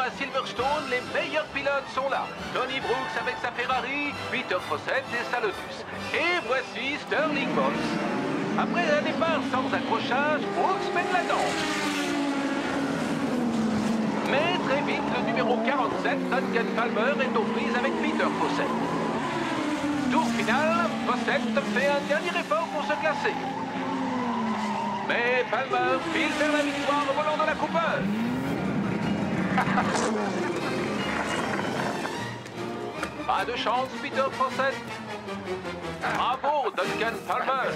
à Silverstone, les meilleurs pilotes sont là. Tony Brooks avec sa Ferrari, Peter Fawcett et sa Lotus. Et voici Sterling Moss. Après un départ sans accrochage, Brooks mène la danse. Mais très vite, le numéro 47, Duncan Palmer, est aux prises avec Peter Fawcett. Tour final, Fawcett fait un dernier effort pour se classer. Mais Palmer file vers la victoire au volant de la Cooper. Pas de chance, Peter Fawcett. Bravo, Duncan Palmer.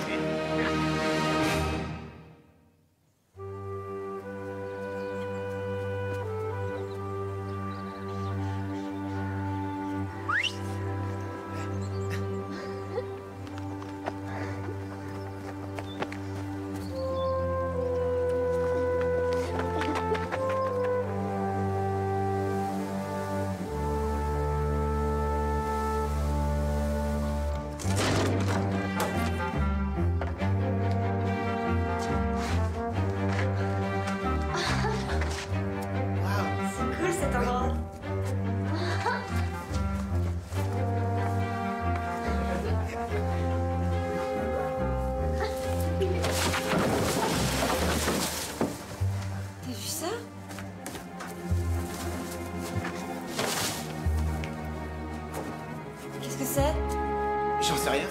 J'en sais rien.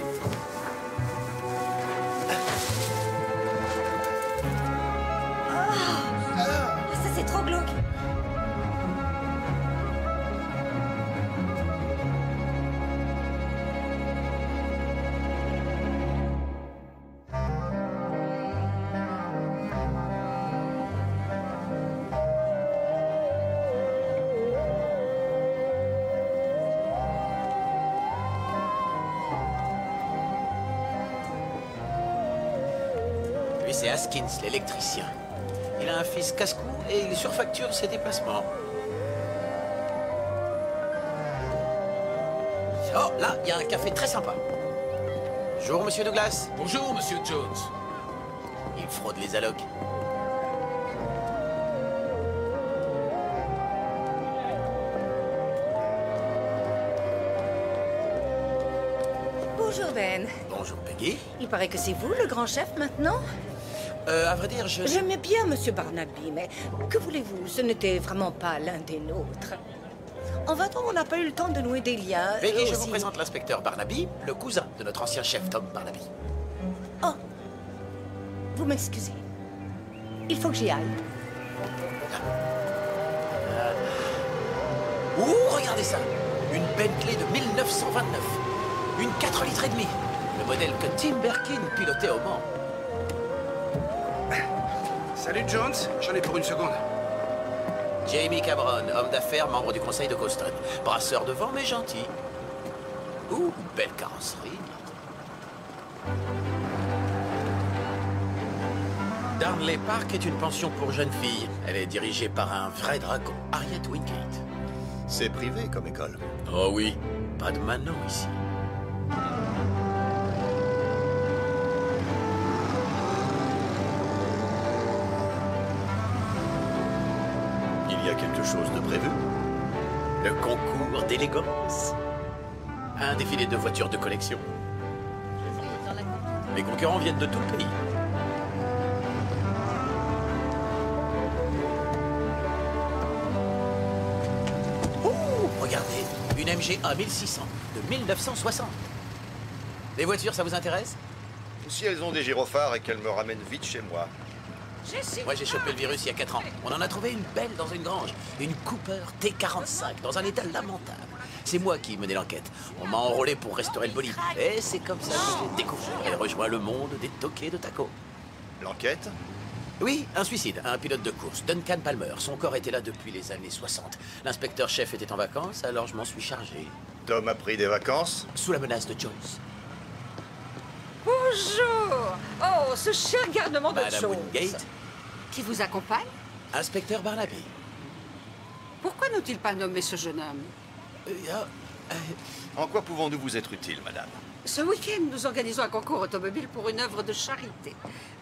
Ça, c'est trop glauque. Lui, c'est Haskins, l'électricien. Il a un fils casse-cou et il surfacture ses déplacements. Oh, là, il y a un café très sympa. Bonjour, monsieur Douglas. Bonjour, monsieur Jones. Il fraude les allocs. Bonjour Ben. Bonjour, Peggy. Il paraît que c'est vous le grand chef maintenant? À vrai dire, J'aimais bien Monsieur Barnaby, mais que voulez-vous? Ce n'était vraiment pas l'un des nôtres. En 20 ans, on n'a pas eu le temps de nouer des liens. Peggy, je vous présente l'inspecteur Barnaby, le cousin de notre ancien chef Tom Barnaby. Oh, vous m'excusez. Il faut que j'y aille. Ouh, regardez ça. Une Bentley de 1929. Une 4 litres et demi. Le modèle que Tim Berkin pilotait au Mans. Salut Jones, j'en ai pour une seconde. Jamie Cameron, homme d'affaires, membre du conseil de Coston. Brasseur de vent, mais gentil. Ouh, belle carrosserie. Darnley Park est une pension pour jeunes filles. Elle est dirigée par un vrai dragon, Harriet Wingate. C'est privé comme école. Oh oui, pas de manneau ici. Il y a quelque chose de prévu? Le concours d'élégance. Un défilé de voitures de collection. Les concurrents viennent de tout le pays. Ouh, regardez, une MG1 1600 de 1960. Les voitures, ça vous intéresse? Si elles ont des gyrophares et qu'elles me ramènent vite chez moi. Moi, j'ai chopé le virus il y a 4 ans. On en a trouvé une belle dans une grange. Une Cooper T45 dans un état lamentable. C'est moi qui menais l'enquête. On m'a enrôlé pour restaurer le bolide. Et c'est comme ça que j'ai découvert et rejoint le monde des toqués de taco. L'enquête? Oui, un suicide. Un pilote de course, Duncan Palmer. Son corps était là depuis les années 60. L'inspecteur-chef était en vacances, alors je m'en suis chargé. Tom a pris des vacances? Sous la menace de Jones. Bonjour. Oh, ce cher garnement de Madame choses. Wingate, Qui vous accompagne? inspecteur Barnaby. Pourquoi n'ont-ils pas nommé ce jeune homme? En quoi pouvons-nous vous être utiles, madame? Ce week-end, nous organisons un concours automobile pour une œuvre de charité.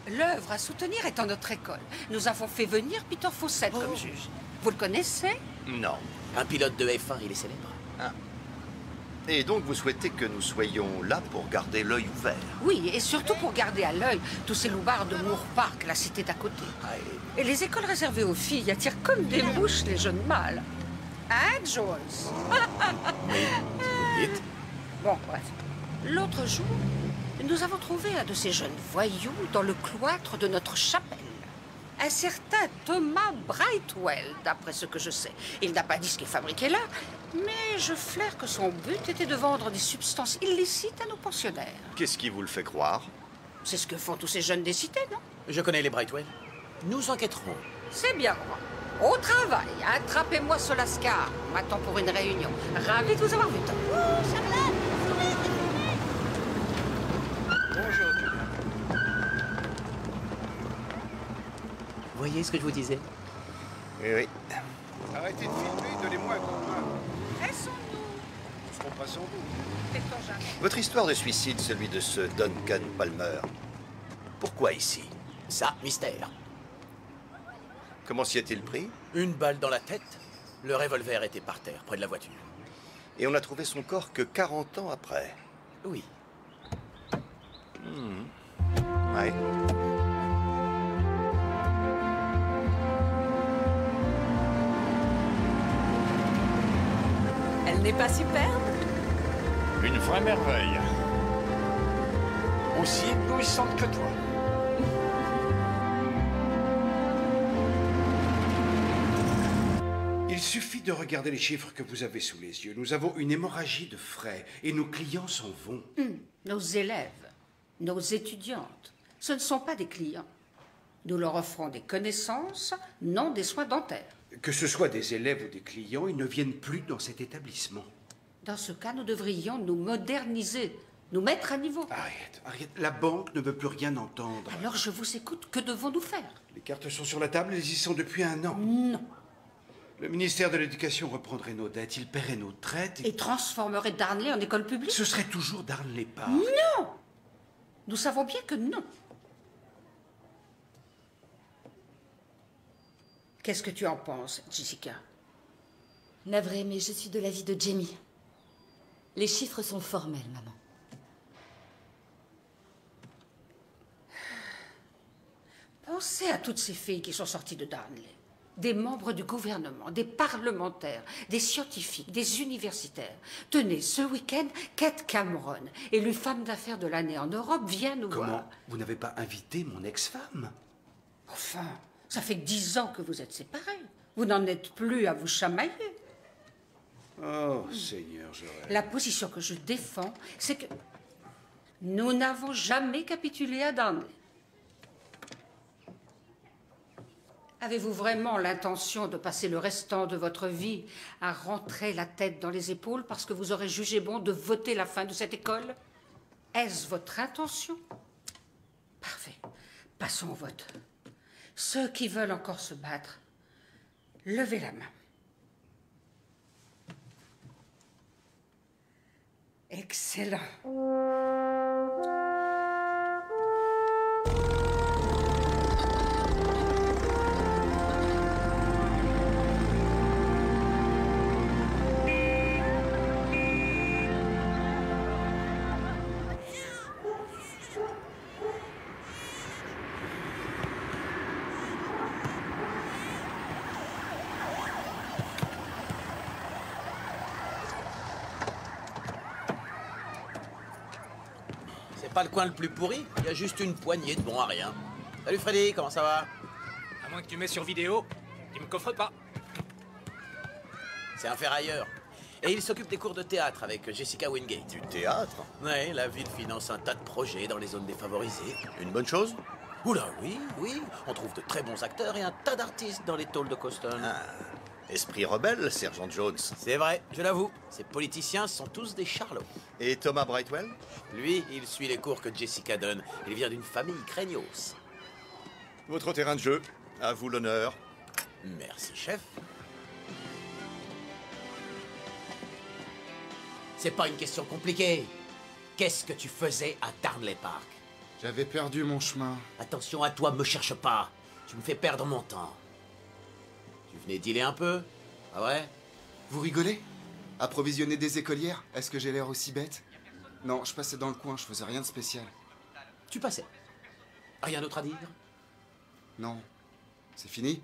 L'œuvre à soutenir est en notre école. Nous avons fait venir Peter Fawcett comme juge. Vous le connaissez? Non. Un pilote de F1, il est célèbre. Et donc vous souhaitez que nous soyons là pour garder l'œil ouvert? Oui, et surtout pour garder à l'œil tous ces loupards de Moore Park, la cité d'à côté. Et les écoles réservées aux filles attirent comme des mouches les jeunes mâles. Hein, Jones? Vite. Bon, bref. L'autre jour, nous avons trouvé un de ces jeunes voyous dans le cloître de notre chapelle. Un certain Thomas Brightwell, d'après ce que je sais. Il n'a pas dit ce qu'il fabriquait là, mais je flaire que son but était de vendre des substances illicites à nos pensionnaires. Qu'est-ce qui vous le fait croire? C'est ce que font tous ces jeunes des cités, non? Je connais les Brightwell. Nous enquêterons. C'est bien. Au travail, attrapez-moi ce lascar. M'attend pour une réunion. Ravi de vous avoir vu, Tom. Bonjour, Julia. Vous voyez ce que je vous disais? Oui, oui. Arrêtez de filmer, donnez-moi un coup de main. Elles sont nous. Nous serons pas sans vous. Fait-on jamais? Votre histoire de suicide, celui de ce Duncan Palmer. Pourquoi ici? Ça, mystère. Comment s'y est-il pris? Une balle dans la tête. Le revolver était par terre, près de la voiture. Et on n'a trouvé son corps que 40 ans après. Oui. Ouais. Elle n'est pas superbe? Une vraie merveille. Aussi éblouissante que toi. Il suffit de regarder les chiffres que vous avez sous les yeux. Nous avons une hémorragie de frais et nos clients s'en vont. Nos élèves, nos étudiantes, ce ne sont pas des clients. Nous leur offrons des connaissances, non des soins dentaires. Que ce soit des élèves ou des clients, ils ne viennent plus dans cet établissement. Dans ce cas, nous devrions nous moderniser, nous mettre à niveau. Arrête, la banque ne veut plus rien entendre. Alors je vous écoute, que devons-nous faire? Les cartes sont sur la table, elles y sont depuis un an. Non. Le ministère de l'Éducation reprendrait nos dettes, il paierait nos traites Et transformerait Darnley en école publique? Ce serait toujours Darnley Park. Non! Nous savons bien que non. Qu'est-ce que tu en penses, Jessica? Navré, mais je suis de l'avis de Jamie. Les chiffres sont formels, maman. Pensez à toutes ces filles qui sont sorties de Darnley. Des membres du gouvernement, des parlementaires, des scientifiques, des universitaires. Tenez, ce week-end, Kate Cameron, élue femme d'affaires de l'année en Europe, vient nous voir. Comment? Vous n'avez pas invité mon ex-femme? Enfin, ça fait 10 ans que vous êtes séparés. Vous n'en êtes plus à vous chamailler. Oh, Seigneur, j'aurais... La position que je défends, c'est que nous n'avons jamais capitulé à Darnley. Avez-vous vraiment l'intention de passer le restant de votre vie à rentrer la tête dans les épaules parce que vous aurez jugé bon de voter la fin de cette école? Est-ce votre intention? Parfait. Passons au vote. Ceux qui veulent encore se battre, levez la main. Excellent. Pas le coin le plus pourri, il y a juste une poignée de bons à rien. Salut Freddy, comment ça va? À moins que tu mets sur vidéo, il me coffre pas. C'est un ferrailleur. Et il s'occupe des cours de théâtre avec Jessica Wingate. Du théâtre? Ouais, la ville finance un tas de projets dans les zones défavorisées. Une bonne chose? Oula, oui, oui. On trouve de très bons acteurs et un tas d'artistes dans les tôles de Coston. Esprit rebelle, sergent Jones. C'est vrai, je l'avoue. Ces politiciens sont tous des charlots. Et Thomas Brightwell? Lui, il suit les cours que Jessica donne. Il vient d'une famille craignos. Votre terrain de jeu. À vous l'honneur. Merci, chef. C'est pas une question compliquée. Qu'est-ce que tu faisais à Darnley Park? J'avais perdu mon chemin. Attention à toi, me cherche pas. Tu me fais perdre mon temps. Tu venais dealer un peu? Ah ouais? Vous rigolez? Approvisionner des écolières? Est-ce que j'ai l'air aussi bête? Non, je passais dans le coin, je faisais rien de spécial. Tu passais. Rien d'autre à dire? Non. C'est fini?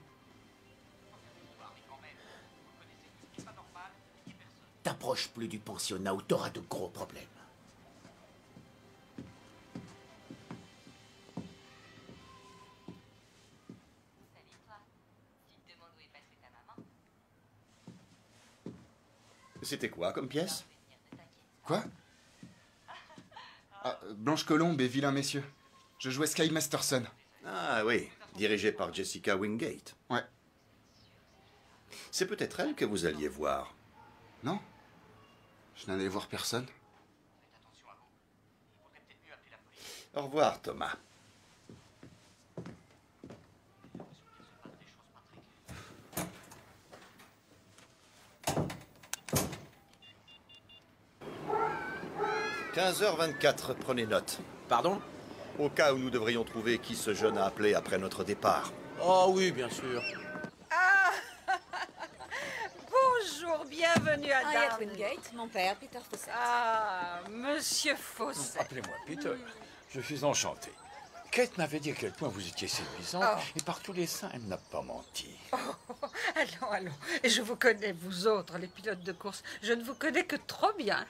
T'approches plus du pensionnat ou t'auras de gros problèmes. C'était quoi comme pièce? Quoi? Ah, Blanche Colombe et Vilain Messieurs. Je jouais Sky Masterson. Ah oui, dirigé par Jessica Wingate. Ouais. C'est peut-être elle que vous alliez voir. Non? Je n'allais voir personne. Au revoir, Thomas. « 15h24, prenez note. Pardon? Au cas où nous devrions trouver qui ce jeune a appelé après notre départ. Oh oui, bien sûr. Ah Bonjour, bienvenue à Harriet Darnley. Wingate, mon père, Peter Fawcett. Ah, Monsieur Fawcett. Appelez-moi Peter. Je suis enchanté. Kate m'avait dit à quel point vous étiez séduisant, et par tous les saints, elle n'a pas menti. Allons. Et je vous connais, vous autres, les pilotes de course. Je ne vous connais que trop bien.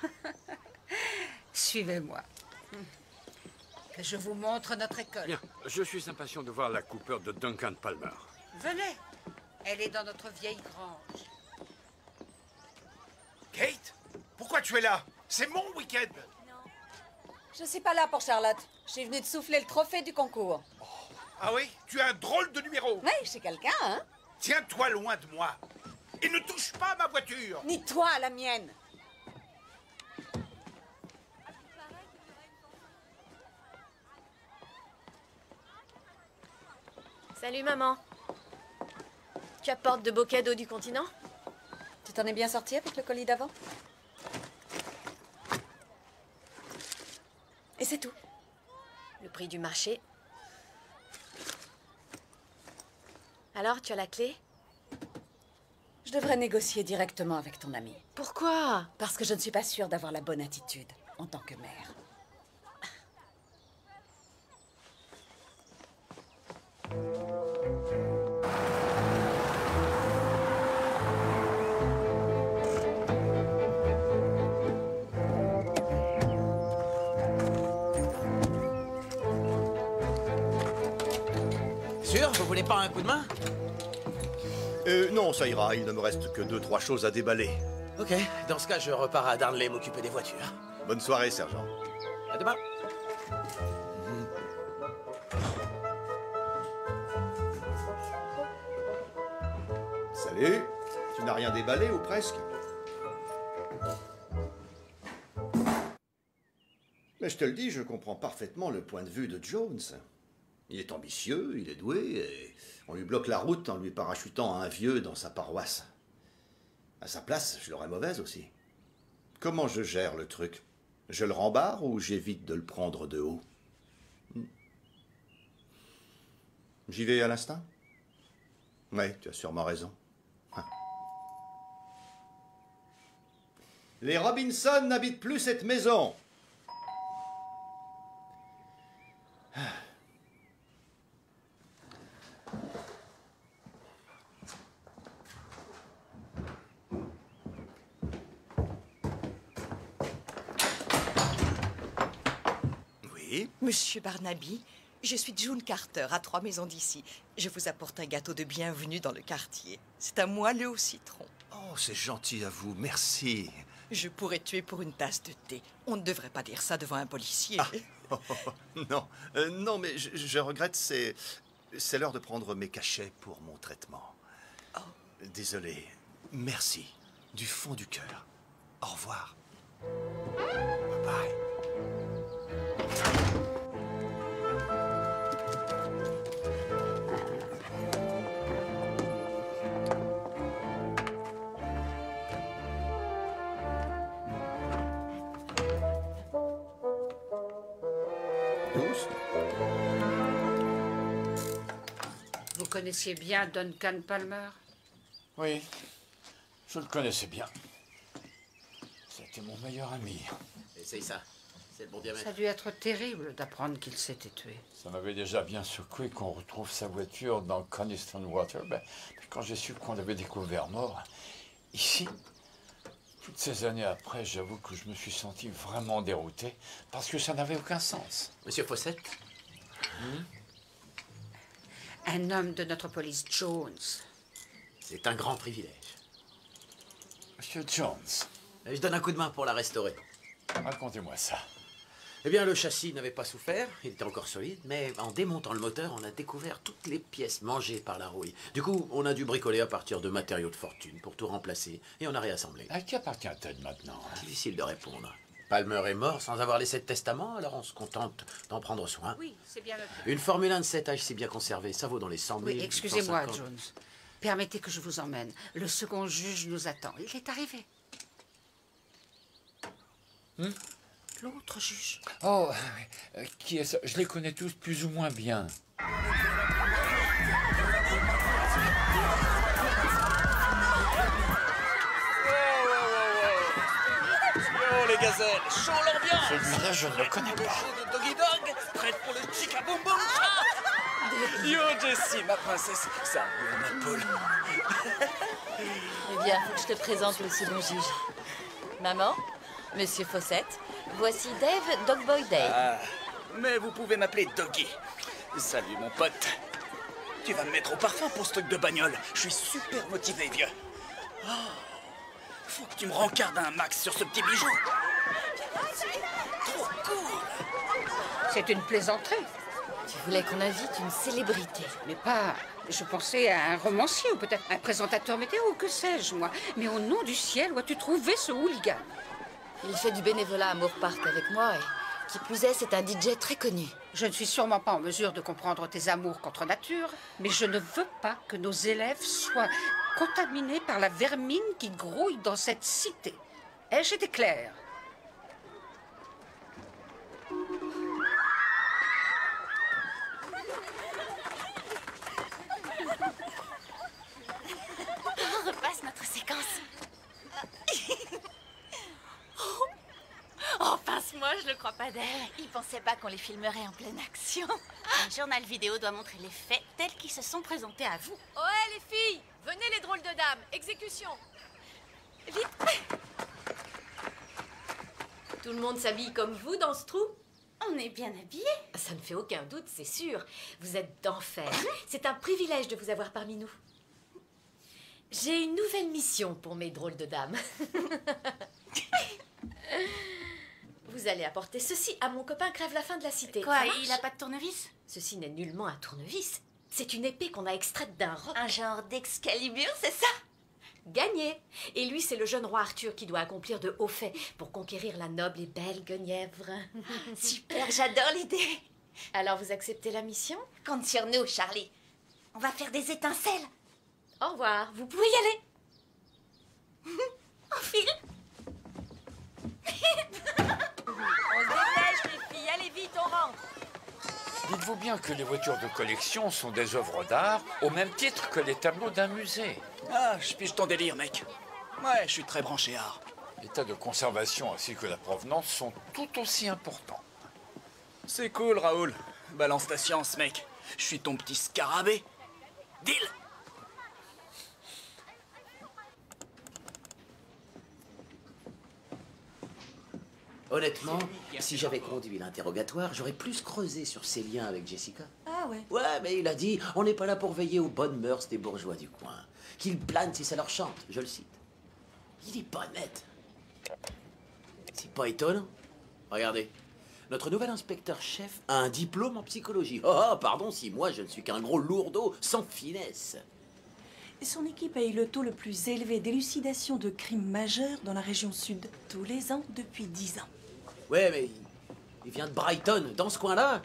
Suivez-moi. Que je vous montre notre école. Bien, je suis impatient de voir la Cooper de Duncan Palmer. Venez. Elle est dans notre vieille grange. Kate, pourquoi tu es là? C'est mon week-end. Je suis pas là pour Charlotte. Je suis venue de souffler le trophée du concours. Ah oui? Tu as un drôle de numéro. Oui, chez quelqu'un, hein? Tiens-toi loin de moi. Et ne touche pas à ma voiture. Ni toi à la mienne. Salut maman. Tu apportes de beaux cadeaux du continent? Tu t'en es bien sorti avec le colis d'avant? Et c'est tout. Le prix du marché. Alors, tu as la clé? Je devrais négocier directement avec ton ami. Pourquoi? Parce que je ne suis pas sûre d'avoir la bonne attitude en tant que mère. Sûr? Vous voulez pas un coup de main? Non, ça ira. Il ne me reste que 2-3 choses à déballer. Ok, dans ce cas, je repars à Darnley m'occuper des voitures. Bonne soirée, sergent. À demain. Salut. Tu n'as rien déballé ou presque? Mais je te le dis, je comprends parfaitement le point de vue de Jones. Il est ambitieux, il est doué, et on lui bloque la route en lui parachutant un vieux dans sa paroisse. À sa place, je l'aurais mauvaise aussi. Comment je gère le truc? Je le rembarre ou j'évite de le prendre de haut? J'y vais à l'instinct? Oui, tu as sûrement raison. Les Robinson n'habitent plus cette maison. Oui? Monsieur Barnaby, je suis June Carter, à 3 maisons d'ici. Je vous apporte un gâteau de bienvenue dans le quartier. C'est un moelleux au citron. Oh, c'est gentil à vous, merci. Je pourrais tuer pour une tasse de thé. On ne devrait pas dire ça devant un policier. Non, non, mais je regrette, c'est l'heure de prendre mes cachets pour mon traitement. Désolé, merci, du fond du cœur. Au revoir. Bye bye. Vous connaissiez bien Duncan Palmer? Oui. Je le connaissais bien. C'était mon meilleur ami. Essaye ça. C'est le bon diamètre. Ça a dû être terrible d'apprendre qu'il s'était tué. Ça m'avait déjà bien secoué qu'on retrouve sa voiture dans Coniston Water. Mais quand j'ai su qu'on l'avait découvert mort, ici, toutes ces années après, j'avoue que je me suis senti vraiment dérouté parce que ça n'avait aucun sens. Monsieur Fawcett? Un homme de notre police, Jones. C'est un grand privilège. Monsieur Jones. Et je donne un coup de main pour la restaurer. Racontez-moi ça. Eh bien, le châssis n'avait pas souffert, il était encore solide, mais en démontant le moteur, on a découvert toutes les pièces mangées par la rouille. Du coup, on a dû bricoler à partir de matériaux de fortune pour tout remplacer, et on a réassemblé. À qui appartient-elle maintenant? Difficile de répondre. Palmer est mort sans avoir laissé de testament, alors on se contente d'en prendre soin. Oui, c'est bien le cas. Une Formule 1 de cet âge si bien conservée, ça vaut dans les 100 000. Oui, excusez-moi, 150. Jones. Permettez que je vous emmène. Le second juge nous attend. Il est arrivé. L'autre juge. Oh, qui est ça? Je les connais tous plus ou moins bien. Yo les gazelles, chaud l'ambiance. Celui-là, je ne le connais pas. De Doggy Dog, prête pour le chica boom boom. Yo Jessie, ma princesse, ça roule ma poule. Eh bien, faut que je te présente le second juge. Maman, Monsieur Fawcett, voici Dave Dogboy Day. Ah, mais vous pouvez m'appeler Doggy. Salut mon pote. Tu vas me mettre au parfum pour ce truc de bagnole. Je suis super motivé, vieux. Oh, faut que tu me rencardes un max sur ce petit bijou. Trop cool. C'est une plaisanterie. Tu voulais qu'on invite une célébrité. Mais pas... Je pensais à un romancier ou peut-être un présentateur météo, que sais-je, moi. Mais au nom du ciel, où as-tu trouvé ce hooligan? Il fait du bénévolat à Moore Park avec moi et, qui plus est, c'est un DJ très connu. Je ne suis sûrement pas en mesure de comprendre tes amours contre nature, mais je ne veux pas que nos élèves soient contaminés par la vermine qui grouille dans cette cité. Ai-je été claire? On repasse notre séquence. Oh, pince-moi, je le crois pas d'elle. Il pensait pas qu'on les filmerait en pleine action. Un journal vidéo doit montrer les faits tels qu'ils se sont présentés à vous. Ouais, les filles, venez les drôles de dames, exécution. Vite. Tout le monde s'habille comme vous dans ce trou? On est bien habillés. Ça ne fait aucun doute, c'est sûr. Vous êtes d'enfer. C'est un privilège de vous avoir parmi nous. J'ai une nouvelle mission pour mes drôles de dames. Vous allez apporter ceci à mon copain Crève-la-Faim de la cité. Quoi, il a pas de tournevis? Ceci n'est nullement un tournevis. C'est une épée qu'on a extraite d'un roc. Un genre d'Excalibur, c'est ça? Gagné. Et lui, c'est le jeune roi Arthur qui doit accomplir de hauts faits pour conquérir la noble et belle Guenièvre. Super, j'adore l'idée. Alors, vous acceptez la mission? Compte sur nous, Charlie. On va faire des étincelles. Au revoir. Vous pouvez y aller. On file. On se dépêche, les filles, allez vite, on rentre. Dites-vous bien que les voitures de collection sont des œuvres d'art au même titre que les tableaux d'un musée. Ah, je pige ton délire, mec. Ouais, je suis très branché art. L'état de conservation ainsi que la provenance sont tout aussi importants. C'est cool, Raoul. Balance ta science, mec. Je suis ton petit scarabée. Deal. Honnêtement, si j'avais conduit l'interrogatoire, j'aurais plus creusé sur ses liens avec Jessica. Ah ouais. Ouais, mais il a dit, on n'est pas là pour veiller aux bonnes mœurs des bourgeois du coin. Qu'ils planent si ça leur chante, je le cite. Il est pas net. C'est pas étonnant. Regardez, notre nouvel inspecteur-chef a un diplôme en psychologie. Oh, pardon si moi je ne suis qu'un gros lourdeau sans finesse. Son équipe a eu le taux le plus élevé d'élucidation de crimes majeurs dans la région sud, tous les ans depuis 10 ans. Ouais, mais il vient de Brighton, dans ce coin-là.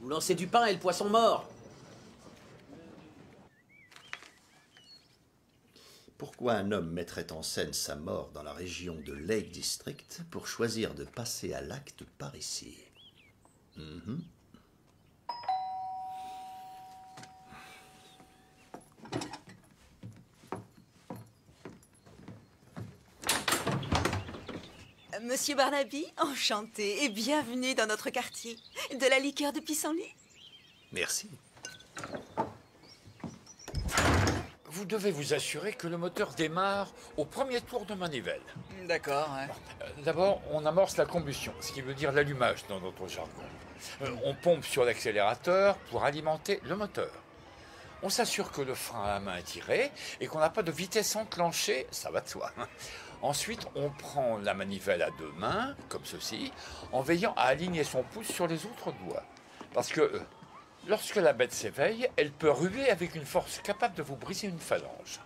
Vous lancez du pain et le poisson mort. Pourquoi un homme mettrait en scène sa mort dans la région de Lake District pour choisir de passer à l'acte par ici? Monsieur Barnaby, enchanté et bienvenue dans notre quartier. De la liqueur de pissenlit? Merci. Vous devez vous assurer que le moteur démarre au premier tour de manivelle. D'accord, ouais. D'abord, on amorce la combustion, ce qui veut dire l'allumage dans notre jargon. On pompe sur l'accélérateur pour alimenter le moteur. On s'assure que le frein à main est tiré et qu'on n'a pas de vitesse enclenchée, ça va de soi. Ensuite, on prend la manivelle à deux mains, comme ceci, en veillant à aligner son pouce sur les autres doigts. Parce que lorsque la bête s'éveille, elle peut ruer avec une force capable de vous briser une phalange.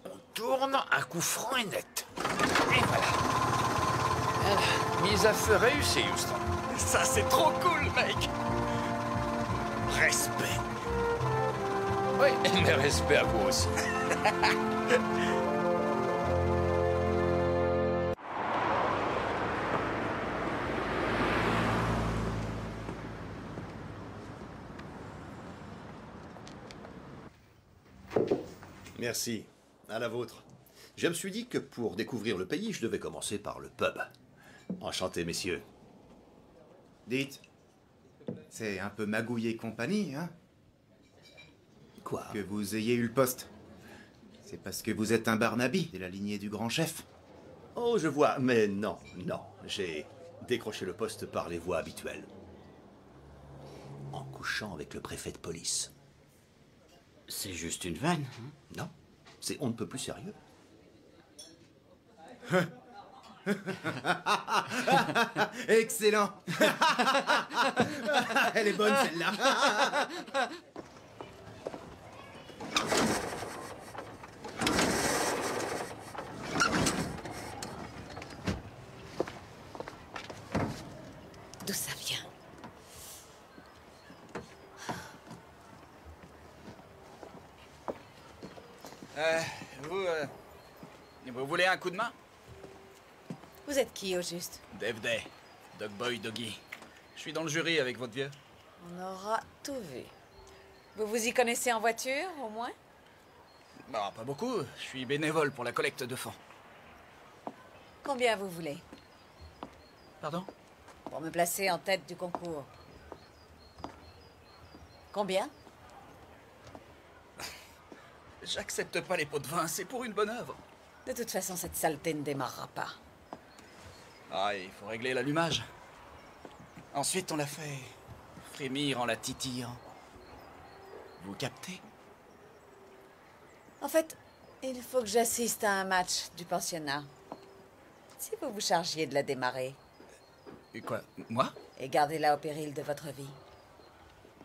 On tourne, un coup franc et net. Et voilà. Mise à feu réussie, Houston. Ça, c'est trop cool, mec. Respect. Oui, mais respect à vous aussi. Merci. À la vôtre. Je me suis dit que pour découvrir le pays, je devais commencer par le pub. Enchanté, messieurs. Dites, c'est un peu Magouille et compagnie, hein? Quoi? Que vous ayez eu le poste. C'est parce que vous êtes un Barnaby, de la lignée du grand chef. Oh, je vois. Mais non, non. J'ai décroché le poste par les voies habituelles. En couchant avec le préfet de police. C'est juste une vanne. Hein? Non, c'est on ne peut plus sérieux. Excellent. Elle est bonne celle-là. D'où ça vient? Vous voulez un coup de main? Vous êtes qui, au juste? Dave Day, Dog Boy Doggy. Je suis dans le jury avec votre vieux. On aura tout vu. Vous vous y connaissez en voiture, au moins? Bah, pas beaucoup. Je suis bénévole pour la collecte de fonds. Combien vous voulez? Pardon? Pour me placer en tête du concours. Combien? J'accepte pas les pots de vin, c'est pour une bonne œuvre. De toute façon, cette saleté ne démarrera pas. Ah, il faut régler l'allumage. Ensuite, on la fait frémir en la titillant. Vous captez? En fait, il faut que j'assiste à un match du pensionnat. Si vous vous chargiez de la démarrer. Et quoi? Moi? Et gardez-la au péril de votre vie.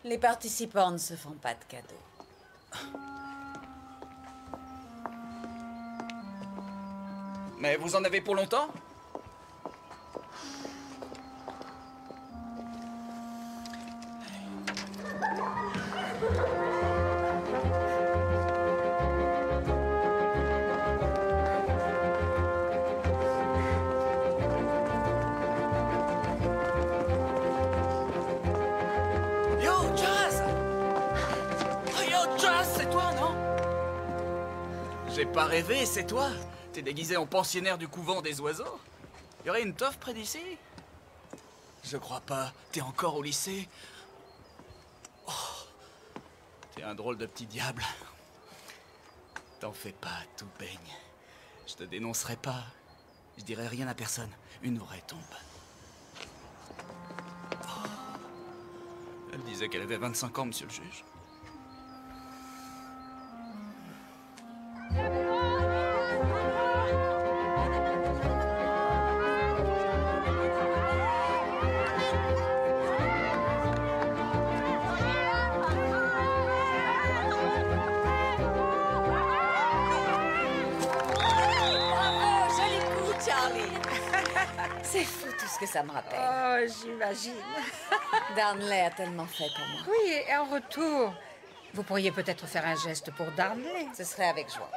Les participants ne se font pas de cadeaux. Mais vous en avez pour longtemps? Yo, Jazz! Oh, yo, Jazz, c'est toi, non? J'ai pas rêvé, c'est toi? T'es déguisé en pensionnaire du couvent des oiseaux? Y aurait une teuf près d'ici? Je crois pas. T'es encore au lycée? Oh, t'es un drôle de petit diable. T'en fais pas, tout baigne. Je te dénoncerai pas. Je dirai rien à personne. Une vraie tombe. Oh. Elle disait qu'elle avait 25 ans, monsieur le juge. C'est fou tout ce que ça me rappelle. Oh, j'imagine. Darnley a tellement fait pour moi. Oui, et en retour, vous pourriez peut-être faire un geste pour Darnley. Ce serait avec joie.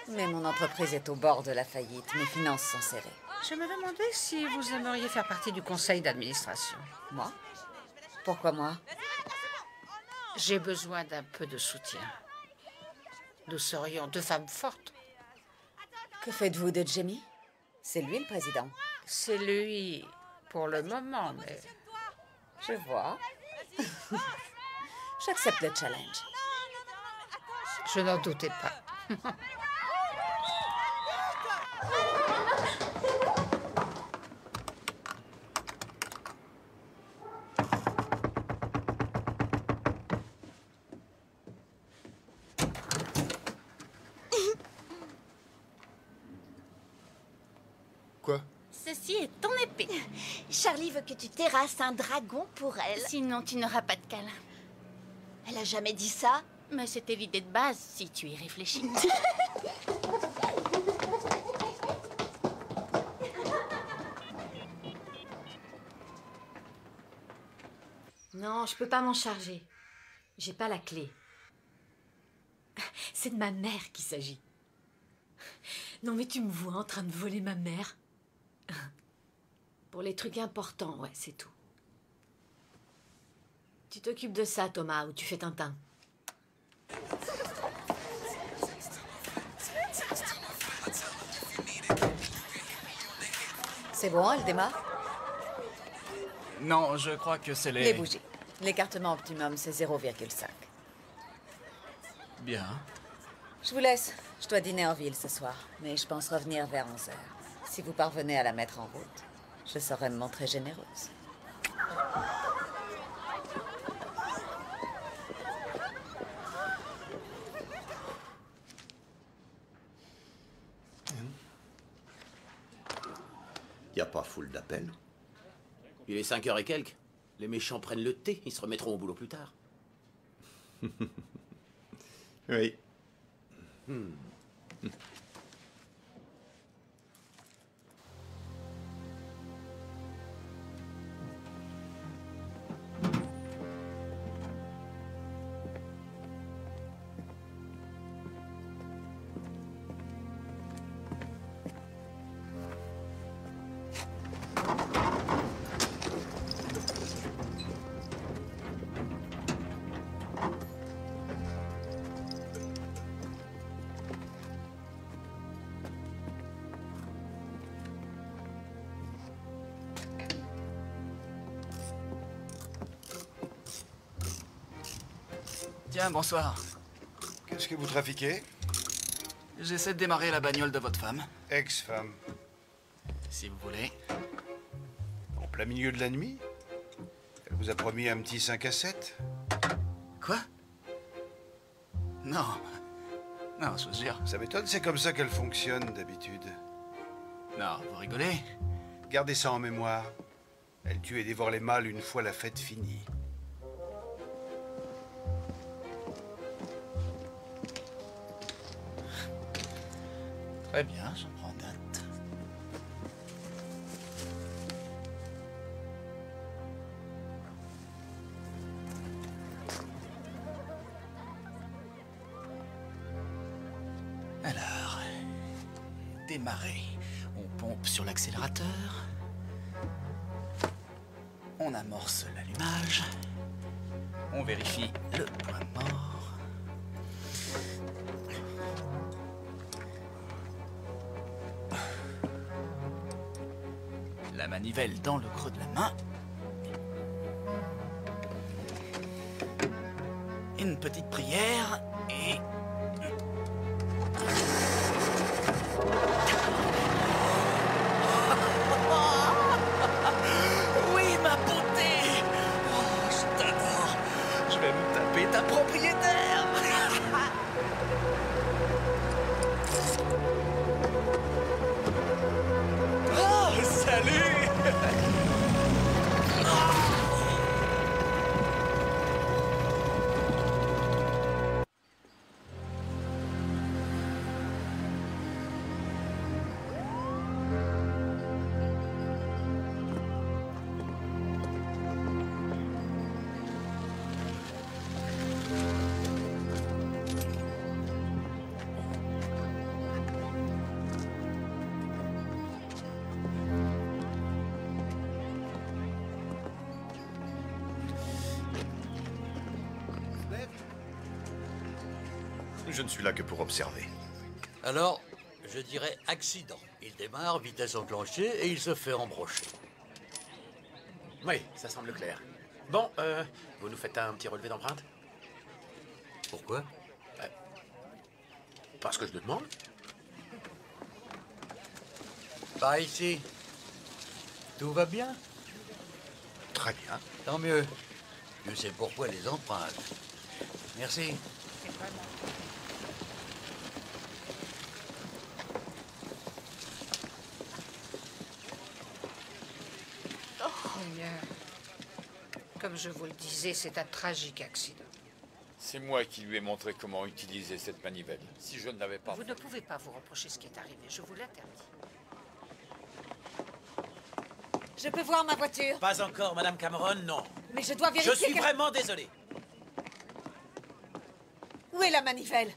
Mais mon entreprise est au bord de la faillite. Mes finances sont serrées. Je me demandais si vous aimeriez faire partie du conseil d'administration. Moi? Pourquoi moi? J'ai besoin d'un peu de soutien. Nous serions deux femmes fortes. Que faites-vous de Jamie? C'est lui le président. C'est lui pour le moment, mais... Je vois. J'accepte le challenge. Je n'en doutais pas. Quoi? Ceci est ton épée. Charlie veut que tu terrasses un dragon pour elle. Sinon, tu n'auras pas de câlin. Elle a jamais dit ça. Mais c'était l'idée de base, si tu y réfléchis. Non, je peux pas m'en charger. J'ai pas la clé. C'est de ma mère qu'il s'agit. Non, mais tu me vois en train de voler ma mère. Pour les trucs importants, ouais, c'est tout. Tu t'occupes de ça, Thomas, ou tu fais Tintin. C'est bon, elle démarre? Non, je crois que c'est Les bougies. L'écartement optimum, c'est 0,5. Bien. Je vous laisse. Je dois dîner en ville ce soir, mais je pense revenir vers 11h. Si vous parvenez à la mettre en route, je saurai me montrer généreuse. Y a pas foule d'appels. Il est 5h et quelques. Les méchants prennent le thé, ils se remettront au boulot plus tard. Oui. Tiens, bonsoir. Qu'est-ce que vous trafiquez? J'essaie de démarrer la bagnole de votre femme. Ex-femme. Si vous voulez. En plein milieu de la nuit? Elle vous a promis un petit 5 à 7? Quoi? Non. Non, je vous jure. Ça m'étonne, c'est comme ça qu'elle fonctionne d'habitude. Non, vous rigolez? Gardez ça en mémoire. Elle tue et dévore les mâles une fois la fête finie. Très bien, j'en prends date. Alors, démarrer. On pompe sur l'accélérateur. On amorce l'allumage. On vérifie le point mort. La manivelle dans le creux de la main. Une petite prière et... Oui, ma beauté! Oh, je t'adore! Je vais me taper ta propriétaire! Oh, salut! Je ne suis là que pour observer. Alors, Je dirais accident. Il démarre, vitesse enclenchée, et il se fait embrocher. Oui, ça semble clair. Bon, vous nous faites un petit relevé d'empreinte? Pourquoi? Parce que je le demande. Par ici. Tout va bien? Très bien. Tant mieux. Je sais pourquoi les empreintes. Merci. Seigneur. Comme je vous le disais, c'est un tragique accident. C'est moi qui lui ai montré comment utiliser cette manivelle. Si je ne l'avais pas... Vous ne pouvez pas vous reprocher ce qui est arrivé, je vous l'interdis. Je peux voir ma voiture? Pas encore, Madame Cameron, non. Mais je dois vérifier Je suis vraiment désolé. Où est la manivelle?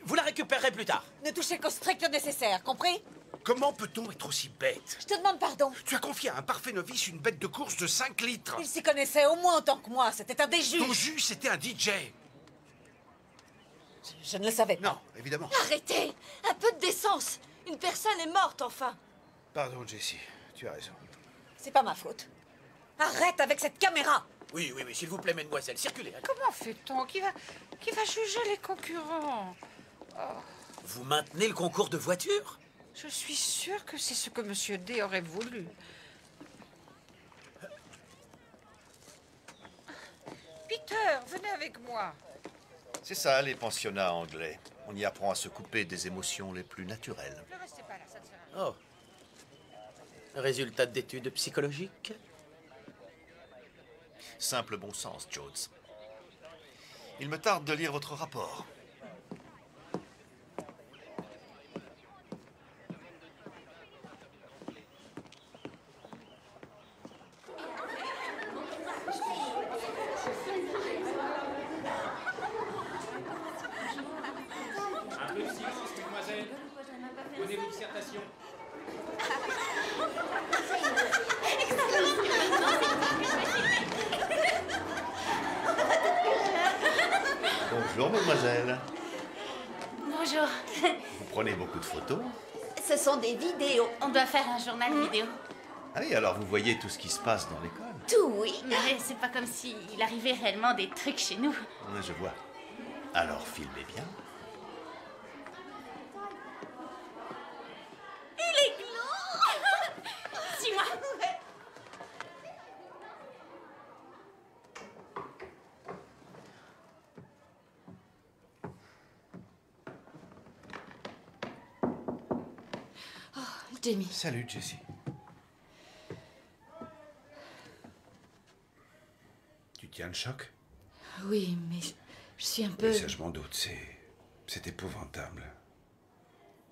Vous la récupérerez plus tard. Ne touchez qu'au strict nécessaire, compris? Comment peut-on être aussi bête? Je te demande pardon. Tu as confié à un parfait novice une bête de course de 5 litres. Il s'y connaissait au moins autant que moi, c'était un des juges. Ton juge, c'était un DJ. Je ne le savais pas. Non, évidemment. Arrêtez! Un peu de décence! Une personne est morte, enfin! Pardon, Jessie, tu as raison. C'est pas ma faute. Arrête avec cette caméra! Oui, s'il vous plaît, mademoiselle, circulez. Comment fait-on? Qui va juger les concurrents? Vous maintenez le concours de voitures? Je suis sûre que c'est ce que Monsieur D aurait voulu. Peter, venez avec moi. C'est ça, les pensionnats anglais. On y apprend à se couper des émotions les plus naturelles. Ne restez pas là, ça ne sert à rien. Oh. Résultat d'études psychologiques? Simple bon sens, Jones. Il me tarde de lire votre rapport. Un peu de silence, mademoiselle. Donnez vos dissertations. Bonjour, mademoiselle. Bonjour. Vous prenez beaucoup de photos? Ce sont des vidéos. On doit faire un journal vidéo. Ah oui, alors vous voyez tout ce qui se passe dans l'école? Tout, oui. Mais c'est pas comme s'il arrivait réellement des trucs chez nous. Je vois. Alors filmez bien. Il est gland. Suis-moi. Jamie. Salut, Jessie. Tu tiens le choc? Oui, mais je suis un peu... Oui, ça, je m'en doute. C'est épouvantable.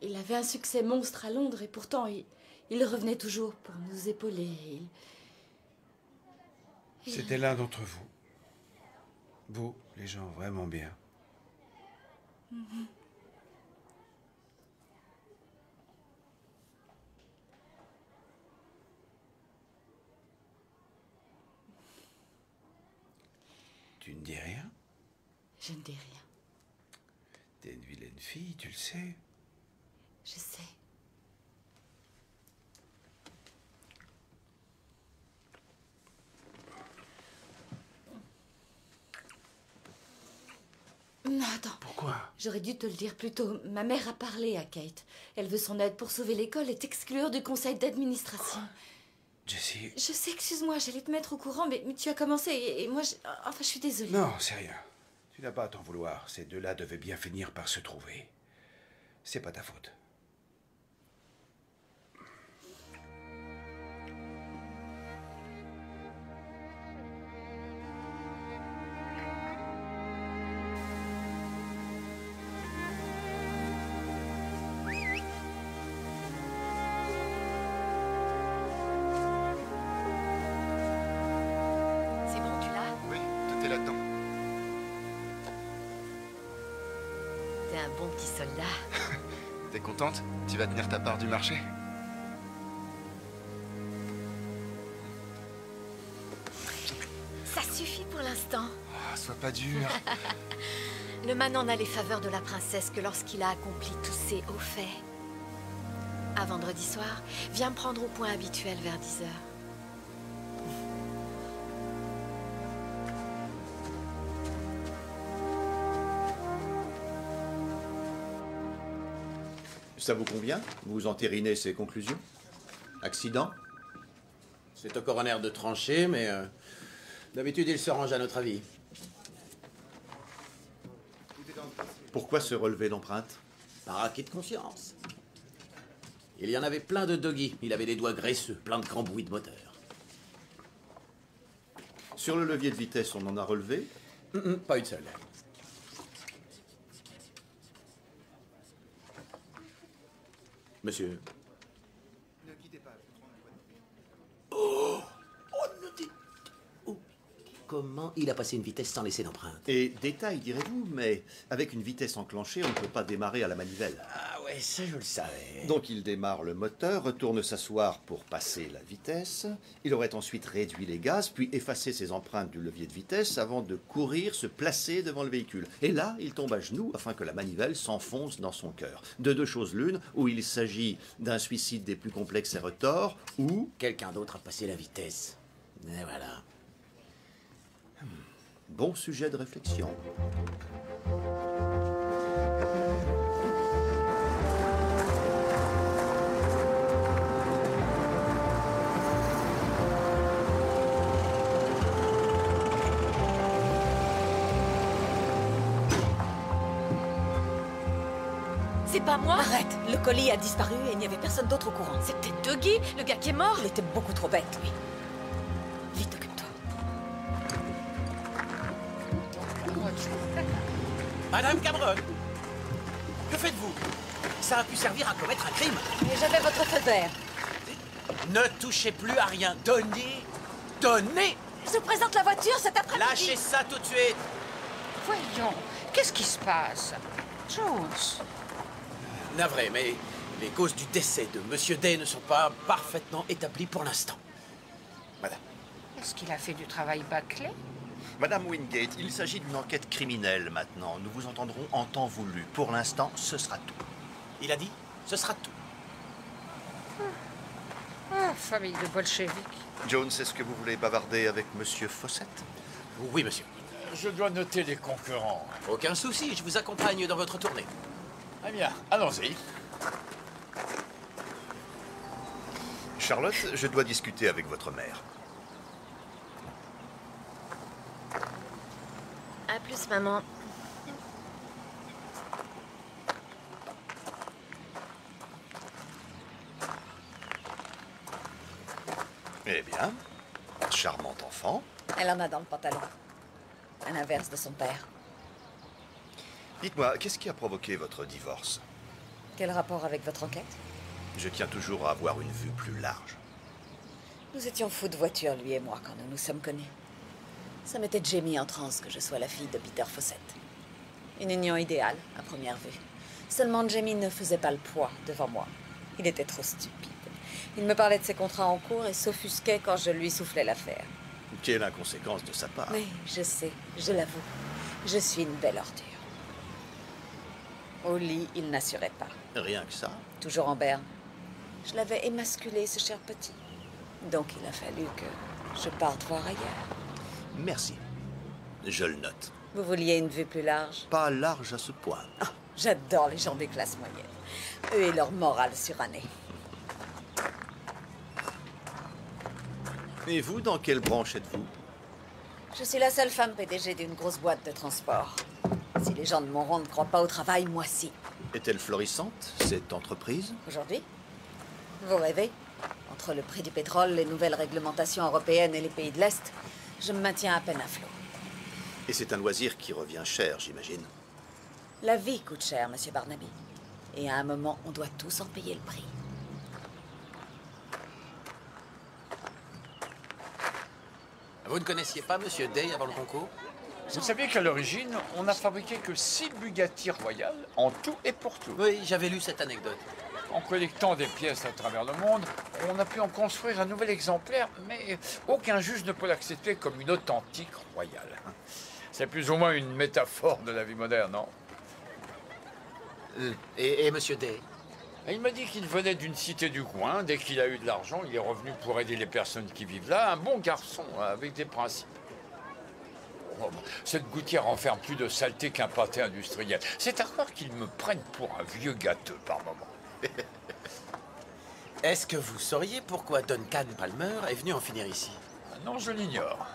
Il avait un succès monstre à Londres et pourtant, il revenait toujours pour nous épauler. C'était l'un d'entre vous. Vous, les gens vraiment bien. Mhm. Tu ne dis rien? Je ne dis rien. T'es une vilaine fille, tu le sais. Je sais. Non, attends. Pourquoi? J'aurais dû te le dire plus tôt. Ma mère a parlé à Kate. Elle veut son aide pour sauver l'école et t'exclure du conseil d'administration. Jessie... Je sais, excuse-moi, j'allais te mettre au courant, mais tu as commencé et moi, enfin, je suis désolée. Non, c'est rien. Tu n'as pas à t'en vouloir. Ces deux-là devaient bien finir par se trouver. C'est pas ta faute. C'est bon, tu l'as? Oui, tout est là-dedans. T'es un bon petit soldat. T'es contente? Tu vas tenir ta part du marché? Ça suffit pour l'instant. Ah, sois pas dur. Le manant n'a les faveurs de la princesse que lorsqu'il a accompli tous ses hauts faits. À vendredi soir, viens me prendre au point habituel vers 10 heures. Ça vous convient? Vous entérinez ces conclusions? Accident? C'est au coroner de trancher, mais d'habitude, il se range à notre avis. Pourquoi ce relevé d'empreinte? Par acquis de conscience. Il y en avait plein de doggy. Il avait des doigts graisseux, plein de cambouis de moteur. Sur le levier de vitesse, on en a relevé? Pas une seule. Monsieur. Ne quittez pas, je prends une Oh, ne dites... Comment il a passé une vitesse sans laisser d'empreinte? Et détail, direz-vous, mais avec une vitesse enclenchée, on ne peut pas démarrer à la manivelle. Ah ouais, ça je le savais. Donc il démarre le moteur, retourne s'asseoir pour passer la vitesse. Il aurait ensuite réduit les gaz, puis effacé ses empreintes du levier de vitesse avant de courir, se placer devant le véhicule. Et là, il tombe à genoux afin que la manivelle s'enfonce dans son cœur. De deux choses l'une, où il s'agit d'un suicide des plus complexes et retors, ou... quelqu'un d'autre a passé la vitesse. Et voilà. Bon sujet de réflexion. C'est pas moi? Arrête! Le colis a disparu et il n'y avait personne d'autre au courant. C'est peut-être Dougie, le gars qui est mort? Il était beaucoup trop bête, lui. Vite, occupe-toi. Madame Cameron, que faites-vous? Ça a pu servir à commettre un crime. Mais j'avais votre feu vert. Ne touchez plus à rien. Donnez. Je vous présente la voiture cet après-midi. Lâchez ça tout de suite. Voyons, qu'est-ce qui se passe? Jones. Navré, mais les causes du décès de Monsieur Day ne sont pas parfaitement établies pour l'instant. Madame. Est-ce qu'il a fait du travail bâclé? Madame Wingate, il s'agit d'une enquête criminelle maintenant. Nous vous entendrons en temps voulu. Pour l'instant, ce sera tout. Il a dit, ce sera tout. Ah, famille de bolcheviques. Jones, est-ce que vous voulez bavarder avec Monsieur Fawcett? Oui, monsieur. Je dois noter les concurrents. Aucun souci, je vous accompagne dans votre tournée. Eh bien, allons-y. Charlotte, je dois discuter avec votre mère. À plus, maman. Eh bien, charmante enfant. Elle en a dans le pantalon. À l'inverse de son père. Dites-moi, qu'est-ce qui a provoqué votre divorce? Quel rapport avec votre enquête? Je tiens toujours à avoir une vue plus large. Nous étions fous de voiture, lui et moi, quand nous nous sommes connus. Ça m'était déjà mis en transe que je sois la fille de Peter Fawcett. Une union idéale, à première vue. Seulement Jamie ne faisait pas le poids devant moi. Il était trop stupide. Il me parlait de ses contrats en cours et s'offusquait quand je lui soufflais l'affaire. Quelle inconséquence de sa part. Mais je sais, je l'avoue, je suis une belle ordure. Au lit, il n'assurait pas. Rien que ça. Toujours en berne. Je l'avais émasculé, ce cher petit. Donc il a fallu que je parte voir ailleurs. Merci. Je le note. Vous vouliez une vue plus large? Pas large à ce point. Oh, j'adore les gens des classes moyennes. Eux et leur morale surannée. Et vous, dans quelle branche êtes-vous? Je suis la seule femme PDG d'une grosse boîte de transport. Si les gens de mon rang ne croient pas au travail, moi si. Est-elle florissante, cette entreprise? Aujourd'hui? Vous rêvez? Entre le prix du pétrole, les nouvelles réglementations européennes et les pays de l'Est, je me maintiens à peine à flot. Et c'est un loisir qui revient cher, j'imagine. La vie coûte cher, monsieur Barnaby. Et à un moment, on doit tous en payer le prix. Vous ne connaissiez pas Monsieur Day avant le concours? Vous saviez qu'à l'origine, on n'a fabriqué que 6 Bugatti Royales, en tout et pour tout. Oui, j'avais lu cette anecdote. En collectant des pièces à travers le monde, on a pu en construire un nouvel exemplaire, mais aucun juge ne peut l'accepter comme une authentique royale. C'est plus ou moins une métaphore de la vie moderne, non? Et Monsieur Day? Il m'a dit qu'il venait d'une cité du coin. Dès qu'il a eu de l'argent, il est revenu pour aider les personnes qui vivent là. Un bon garçon, avec des principes. Oh, cette gouttière renferme plus de saleté qu'un pâté industriel. C'est à croire qu'ils me prennent pour un vieux gâteux par moment. Est-ce que vous sauriez pourquoi Duncan Palmer est venu en finir ici? Non, je l'ignore.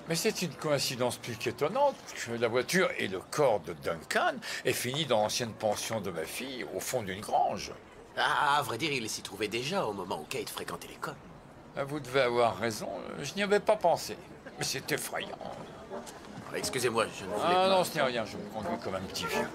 Mais c'est une coïncidence plus qu'étonnante que la voiture et le corps de Duncan aient fini dans l'ancienne pension de ma fille, au fond d'une grange. Ah, à vrai dire, il s'y trouvait déjà au moment où Kate fréquentait l'école. Vous devez avoir raison, je n'y avais pas pensé. Mais c'est effrayant. Excusez-moi, je ne voulais pas... pas... non, ce n'est rien, je me conduis comme un petit vieux.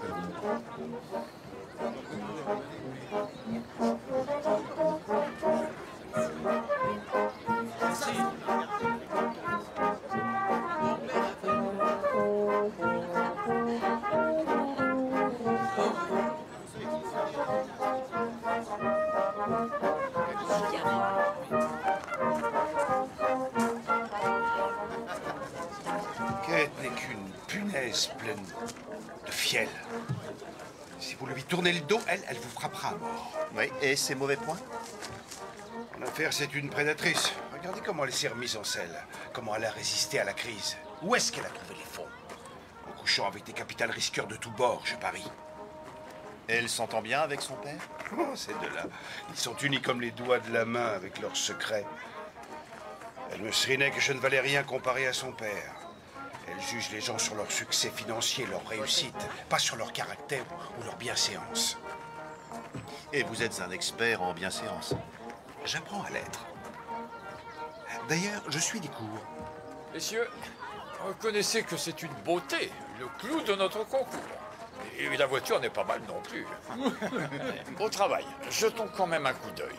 Kate n'est qu'une punaise pleine de fiel. Si vous lui tournez le dos, elle vous frappera à mort. Oui, et ses mauvais points? En affaire, c'est une prédatrice. Regardez comment elle s'est remise en selle. Comment elle a résisté à la crise. Où est-ce qu'elle a trouvé les fonds? En couchant avec des capitales risqueurs de tous bords, je parie. Elle s'entend bien avec son père? Oh, ces deux-là, ils sont unis comme les doigts de la main avec leurs secrets. Elle me serinait que je ne valais rien comparé à son père. Elle juge les gens sur leur succès financier, leur réussite, pas sur leur caractère ou leur bienséance. Et vous êtes un expert en bienséance? J'apprends à l'être. D'ailleurs, je suis des cours. Messieurs, reconnaissez que c'est une beauté, le clou de notre concours. Et la voiture n'est pas mal non plus. Au travail, jetons quand même un coup d'œil.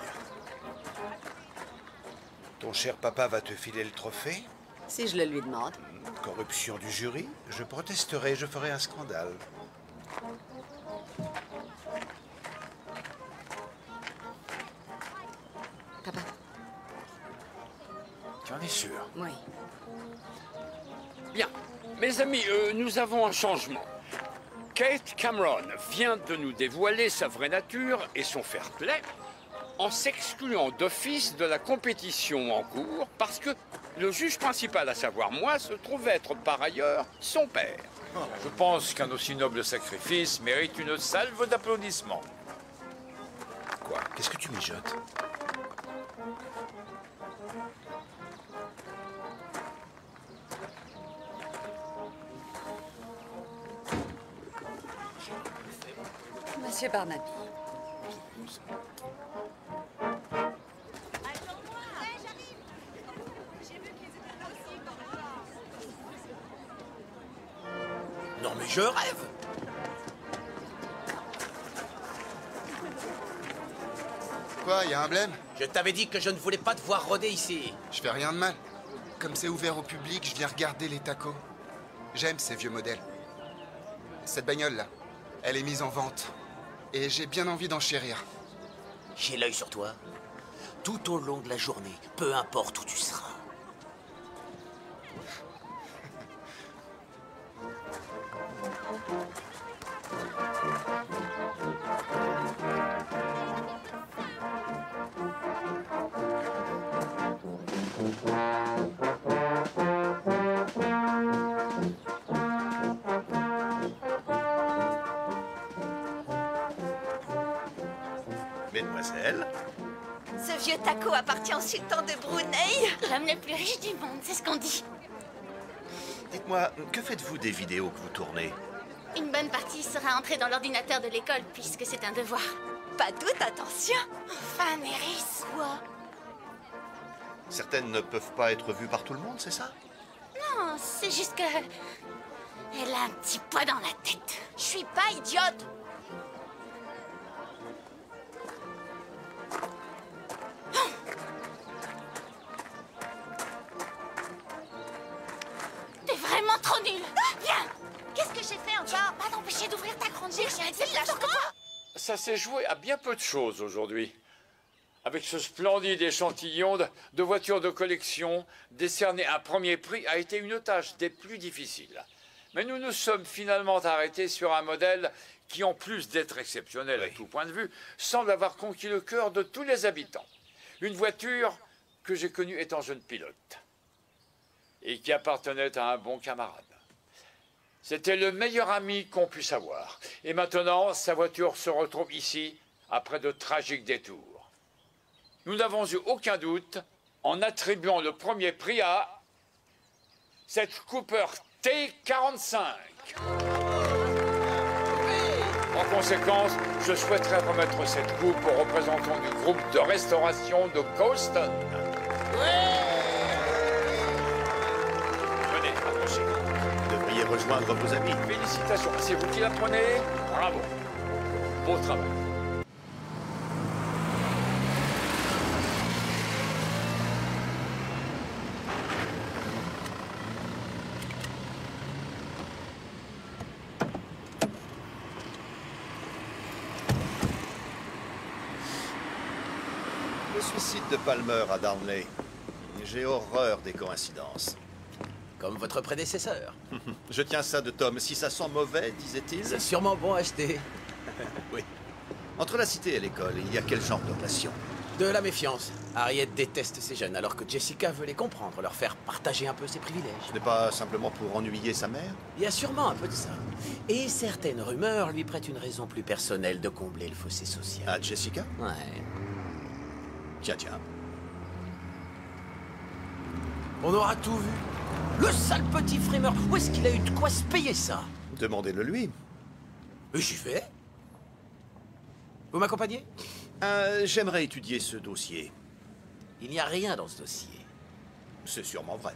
Ton cher papa va te filer le trophée? Si je le lui demande. Corruption du jury? Je protesterai, je ferai un scandale. Papa. Tu en es sûr? Oui. Bien. Mes amis, nous avons un changement. Kate Cameron vient de nous dévoiler sa vraie nature et son fair play en s'excluant d'office de la compétition en cours parce que le juge principal, à savoir moi, se trouve être par ailleurs son père. Je pense qu'un aussi noble sacrifice mérite une salve d'applaudissements. Quoi? Qu'est-ce que tu mijotes? Monsieur Barnaby. Non mais je rêve. Quoi, y a un blême? Je t'avais dit que je ne voulais pas te voir rôder ici. Je fais rien de mal. Comme c'est ouvert au public, je viens regarder les tacos. J'aime ces vieux modèles. Cette bagnole-là, elle est mise en vente. Et j'ai bien envie d'en chérir. J'ai l'œil sur toi. Tout au long de la journée, peu importe où tu seras. Mesdemoiselles. Ce vieux taco appartient au sultan de Brunei. L'homme le plus riche du monde, c'est ce qu'on dit. Dites-moi, que faites-vous des vidéos que vous tournez? Une bonne partie sera entrée dans l'ordinateur de l'école, puisque c'est un devoir. Pas toute attention. Enfin, Néris. Quoi? Certaines ne peuvent pas être vues par tout le monde, c'est ça? Non, c'est juste que... elle a un petit poids dans la tête. Je suis pas idiote. T'es vraiment trop nul. Viens. Qu'est-ce que j'ai fait encore? Pas t'empêcher d'ouvrir ta grande bouche. C'est la quoi? Ça s'est joué à bien peu de choses aujourd'hui. avec ce splendide échantillon de voitures de collection, décerner un premier prix a été une tâche des plus difficiles. Mais nous nous sommes finalement arrêtés sur un modèle qui, en plus d'être exceptionnel à tout point de vue, semble avoir conquis le cœur de tous les habitants. Une voiture que j'ai connue étant jeune pilote et qui appartenait à un bon camarade. C'était le meilleur ami qu'on puisse avoir. Et maintenant, sa voiture se retrouve ici, après de tragiques détours. Nous n'avons eu aucun doute en attribuant le premier prix à cette Cooper T45. En conséquence, je souhaiterais remettre cette coupe aux représentants du groupe de restauration de Coaston. Venez, approchez. Vous devriez rejoindre vos amis. Félicitations, c'est vous qui la prenez. Bravo. Beau travail. Le suicide de Palmer à Darnley. J'ai horreur des coïncidences. Comme votre prédécesseur. Je tiens ça de Tom. Si ça sent mauvais, disait-il. C'est sûrement bon à acheter. Oui. Entre la cité et l'école, il y a quel genre de relation? De la méfiance. Harriet déteste ces jeunes, alors que Jessica veut les comprendre, leur faire partager un peu ses privilèges. Ce n'est pas simplement pour ennuyer sa mère? Il y a sûrement un peu de ça. Et certaines rumeurs lui prêtent une raison plus personnelle de combler le fossé social. À Jessica? Ouais. Tiens, tiens. On aura tout vu. Le sale petit frimeur, où est-ce qu'il a eu de quoi se payer ça? Demandez-le lui. J'y vais. Vous m'accompagnez? J'aimerais étudier ce dossier. Il n'y a rien dans ce dossier. C'est sûrement vrai.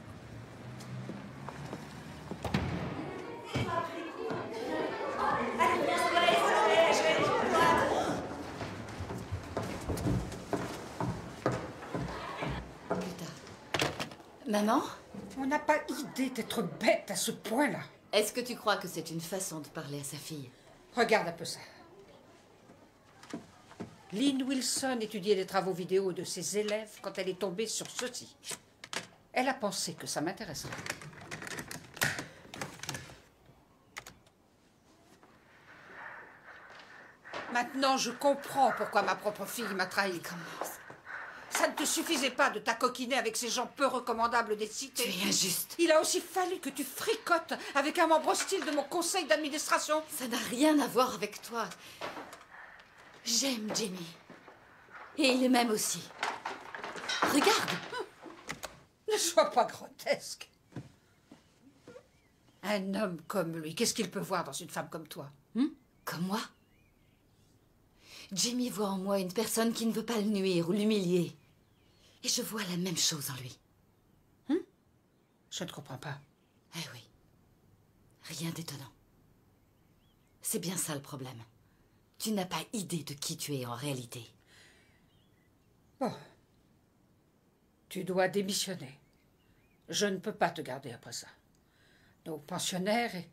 Maman? On n'a pas idée d'être bête à ce point-là. Est-ce que tu crois que c'est une façon de parler à sa fille? Regarde un peu ça. Lynn Wilson étudiait les travaux vidéo de ses élèves quand elle est tombée sur ceci. Elle a pensé que ça m'intéresserait. Maintenant, je comprends pourquoi ma propre fille m'a trahi. Comment ça ne te suffisait pas de t'acoquiner avec ces gens peu recommandables des cités. Tu es injuste. Il a aussi fallu que tu fricotes avec un membre hostile de mon conseil d'administration. Ça n'a rien à voir avec toi. J'aime Jamie. Et il m'aime aussi. Regarde. Ne sois pas grotesque. Un homme comme lui, qu'est-ce qu'il peut voir dans une femme comme toi? Comme moi? Jamie voit en moi une personne qui ne veut pas le nuire ou l'humilier. Et je vois la même chose en lui. Je ne comprends pas. Eh oui. Rien d'étonnant. C'est bien ça le problème. Tu n'as pas idée de qui tu es en réalité. Bon. Tu dois démissionner. Je ne peux pas te garder après ça. Nos pensionnaires et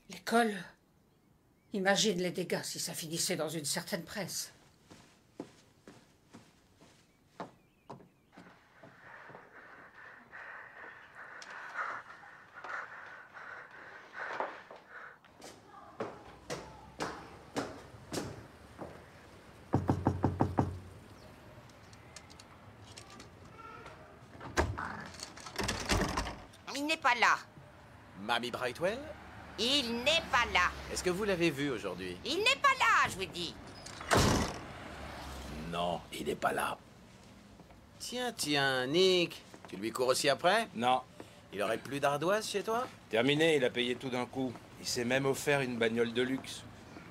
l'école... Imagine les dégâts si ça finissait dans une certaine presse. Il n'est pas là. Mamie Brightwell? Il n'est pas là. Est-ce que vous l'avez vu aujourd'hui? Il n'est pas là, je vous dis. Non, il n'est pas là. Tiens, Nick. Tu lui cours aussi après? Non. Il aurait plus d'ardoise chez toi? Terminé, il a payé tout d'un coup. Il s'est même offert une bagnole de luxe.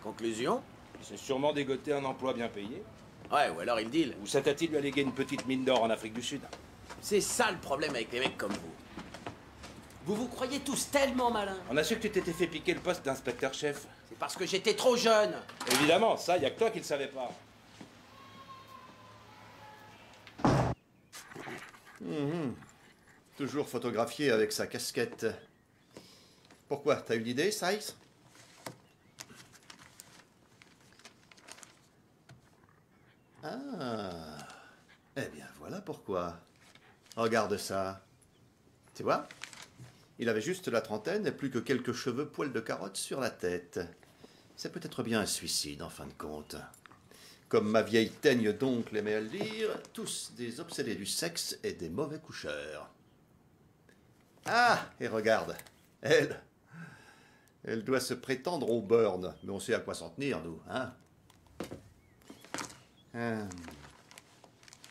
Conclusion? Il s'est sûrement dégoté un emploi bien payé. Ouais, ou alors il deal. Ou sa tati lui a légué une petite mine d'or en Afrique du Sud. C'est ça le problème avec les mecs comme vous. Vous vous croyez tous tellement malins. On a su que tu t'étais fait piquer le poste d'inspecteur-chef. C'est parce que j'étais trop jeune. Évidemment, ça, il n'y a que toi qui le savais pas. Toujours photographié avec sa casquette. Pourquoi? T'as une idée, Sykes? Ah. Eh bien, voilà pourquoi. Regarde ça. Tu vois? Il avait juste la trentaine et plus que quelques cheveux poils de carotte sur la tête. C'est peut-être bien un suicide, en fin de compte. Comme ma vieille teigne d'oncle aimait à le dire, tous des obsédés du sexe et des mauvais coucheurs. Ah, et regarde, elle doit se prétendre au burn, mais on sait à quoi s'en tenir, nous, hein?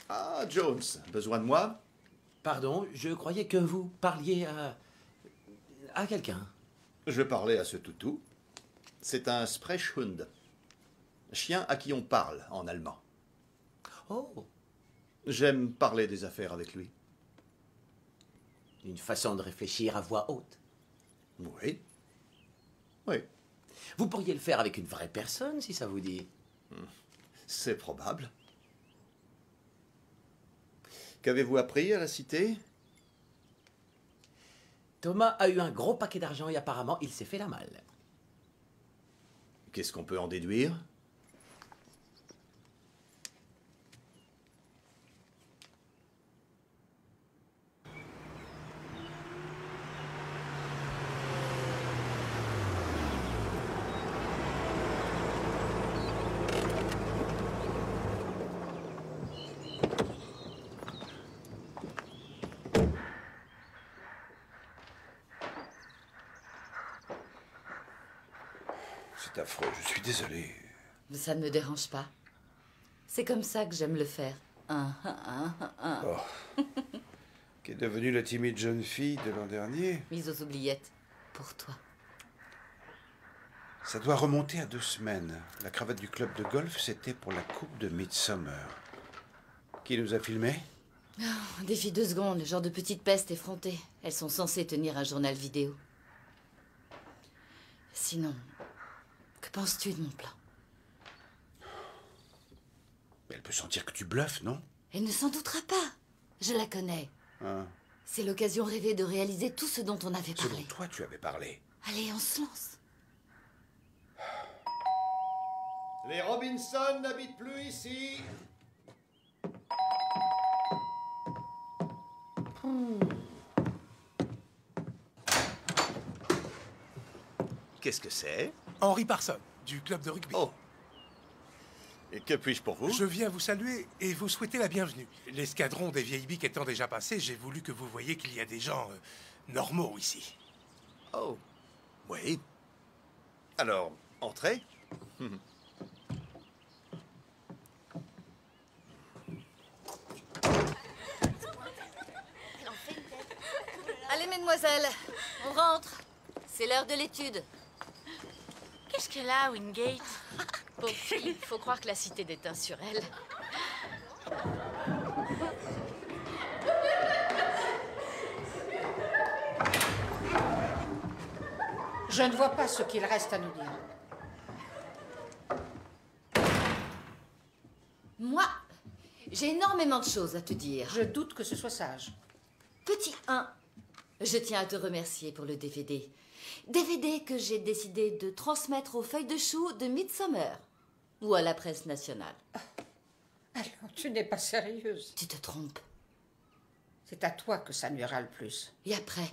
Ah, Jones, besoin de moi? Pardon, je croyais que vous parliez à quelqu'un. Je parlais à ce toutou. C'est un Sprechhund. Chien à qui on parle en allemand. Oh. J'aime parler des affaires avec lui. Une façon de réfléchir à voix haute. Oui. Oui. Vous pourriez le faire avec une vraie personne, si ça vous dit. C'est probable. Qu'avez-vous appris à la cité? Thomas a eu un gros paquet d'argent et apparemment il s'est fait la malle. Qu'est-ce qu'on peut en déduire? C'est affreux, je suis désolé. Ça ne me dérange pas. C'est comme ça que j'aime le faire. Oh. Qu'est devenue la timide jeune fille de l'an dernier? Mise aux oubliettes. Pour toi. Ça doit remonter à 2 semaines. La cravate du club de golf, c'était pour la coupe de Midsummer. Qui nous a filmés? Oh, des filles 2 secondes, le genre de petite peste effrontée. Elles sont censées tenir un journal vidéo. Sinon, que penses-tu de mon plan? Elle peut sentir que tu bluffes, non? Elle ne s'en doutera pas. Je la connais. Hein? C'est l'occasion rêvée de réaliser tout ce dont on avait parlé. Selon toi, tu avais parlé. Allez, on se lance. Les Robinson n'habitent plus ici. Qu'est-ce que c'est? Henri Parson, du club de rugby. Oh. Et que puis-je pour vous? Je viens vous saluer et vous souhaiter la bienvenue. L'escadron des vieilles biques étant déjà passé, j'ai voulu que vous voyiez qu'il y a des gens normaux ici. Oh. Oui. Alors, entrez. Allez, mesdemoiselles, on rentre. C'est l'heure de l'étude. Qu'est-ce qu'elle a, Wingate? Pauvre fille, faut croire que la cité déteint sur elle. Je ne vois pas ce qu'il reste à nous dire. Moi, j'ai énormément de choses à te dire. Je doute que ce soit sage. Petit 1, je tiens à te remercier pour le DVD. DVD que j'ai décidé de transmettre aux feuilles de chou de Midsummer. Ou à la presse nationale. Alors, tu n'es pas sérieuse. Tu te trompes. C'est à toi que ça nuira le plus. Et après,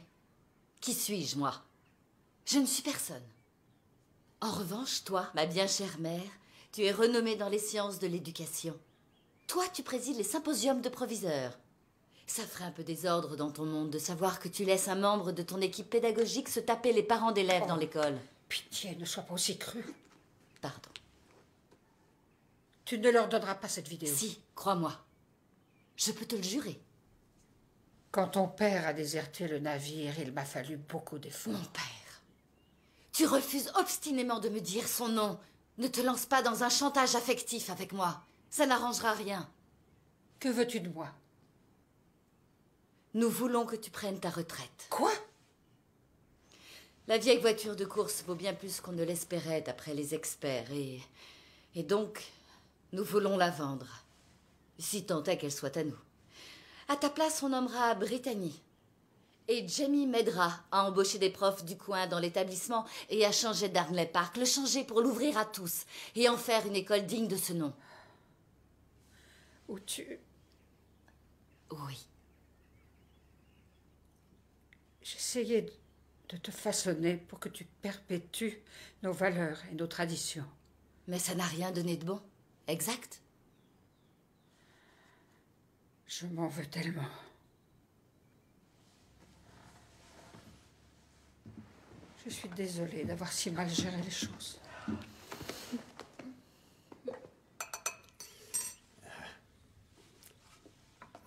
qui suis-je, moi? Je ne suis personne. En revanche, toi, ma bien chère mère, tu es renommée dans les sciences de l'éducation. Toi, tu présides les symposiums de proviseurs. Ça ferait un peu désordre dans ton monde de savoir que tu laisses un membre de ton équipe pédagogique se taper les parents d'élèves dans l'école. Pitié, ne sois pas aussi cru. Pardon. Tu ne leur donneras pas cette vidéo. Si, crois-moi. Je peux te le jurer. Quand ton père a déserté le navire, il m'a fallu beaucoup d'efforts. Mon père. Tu refuses obstinément de me dire son nom. Ne te lance pas dans un chantage affectif avec moi. Ça n'arrangera rien. Que veux-tu de moi? Nous voulons que tu prennes ta retraite. Quoi? La vieille voiture de course vaut bien plus qu'on ne l'espérait d'après les experts. Et donc, nous voulons la vendre. Si tant est qu'elle soit à nous. À ta place, on nommera Brittany. Et Jamie m'aidera à embaucher des profs du coin dans l'établissement et à changer Darnley Park, le changer pour l'ouvrir à tous et en faire une école digne de ce nom. Ou tu Oui. J'essayais de te façonner pour que tu perpétues nos valeurs et nos traditions. Mais ça n'a rien donné de bon. Exact. Je m'en veux tellement. Je suis désolée d'avoir si mal géré les choses.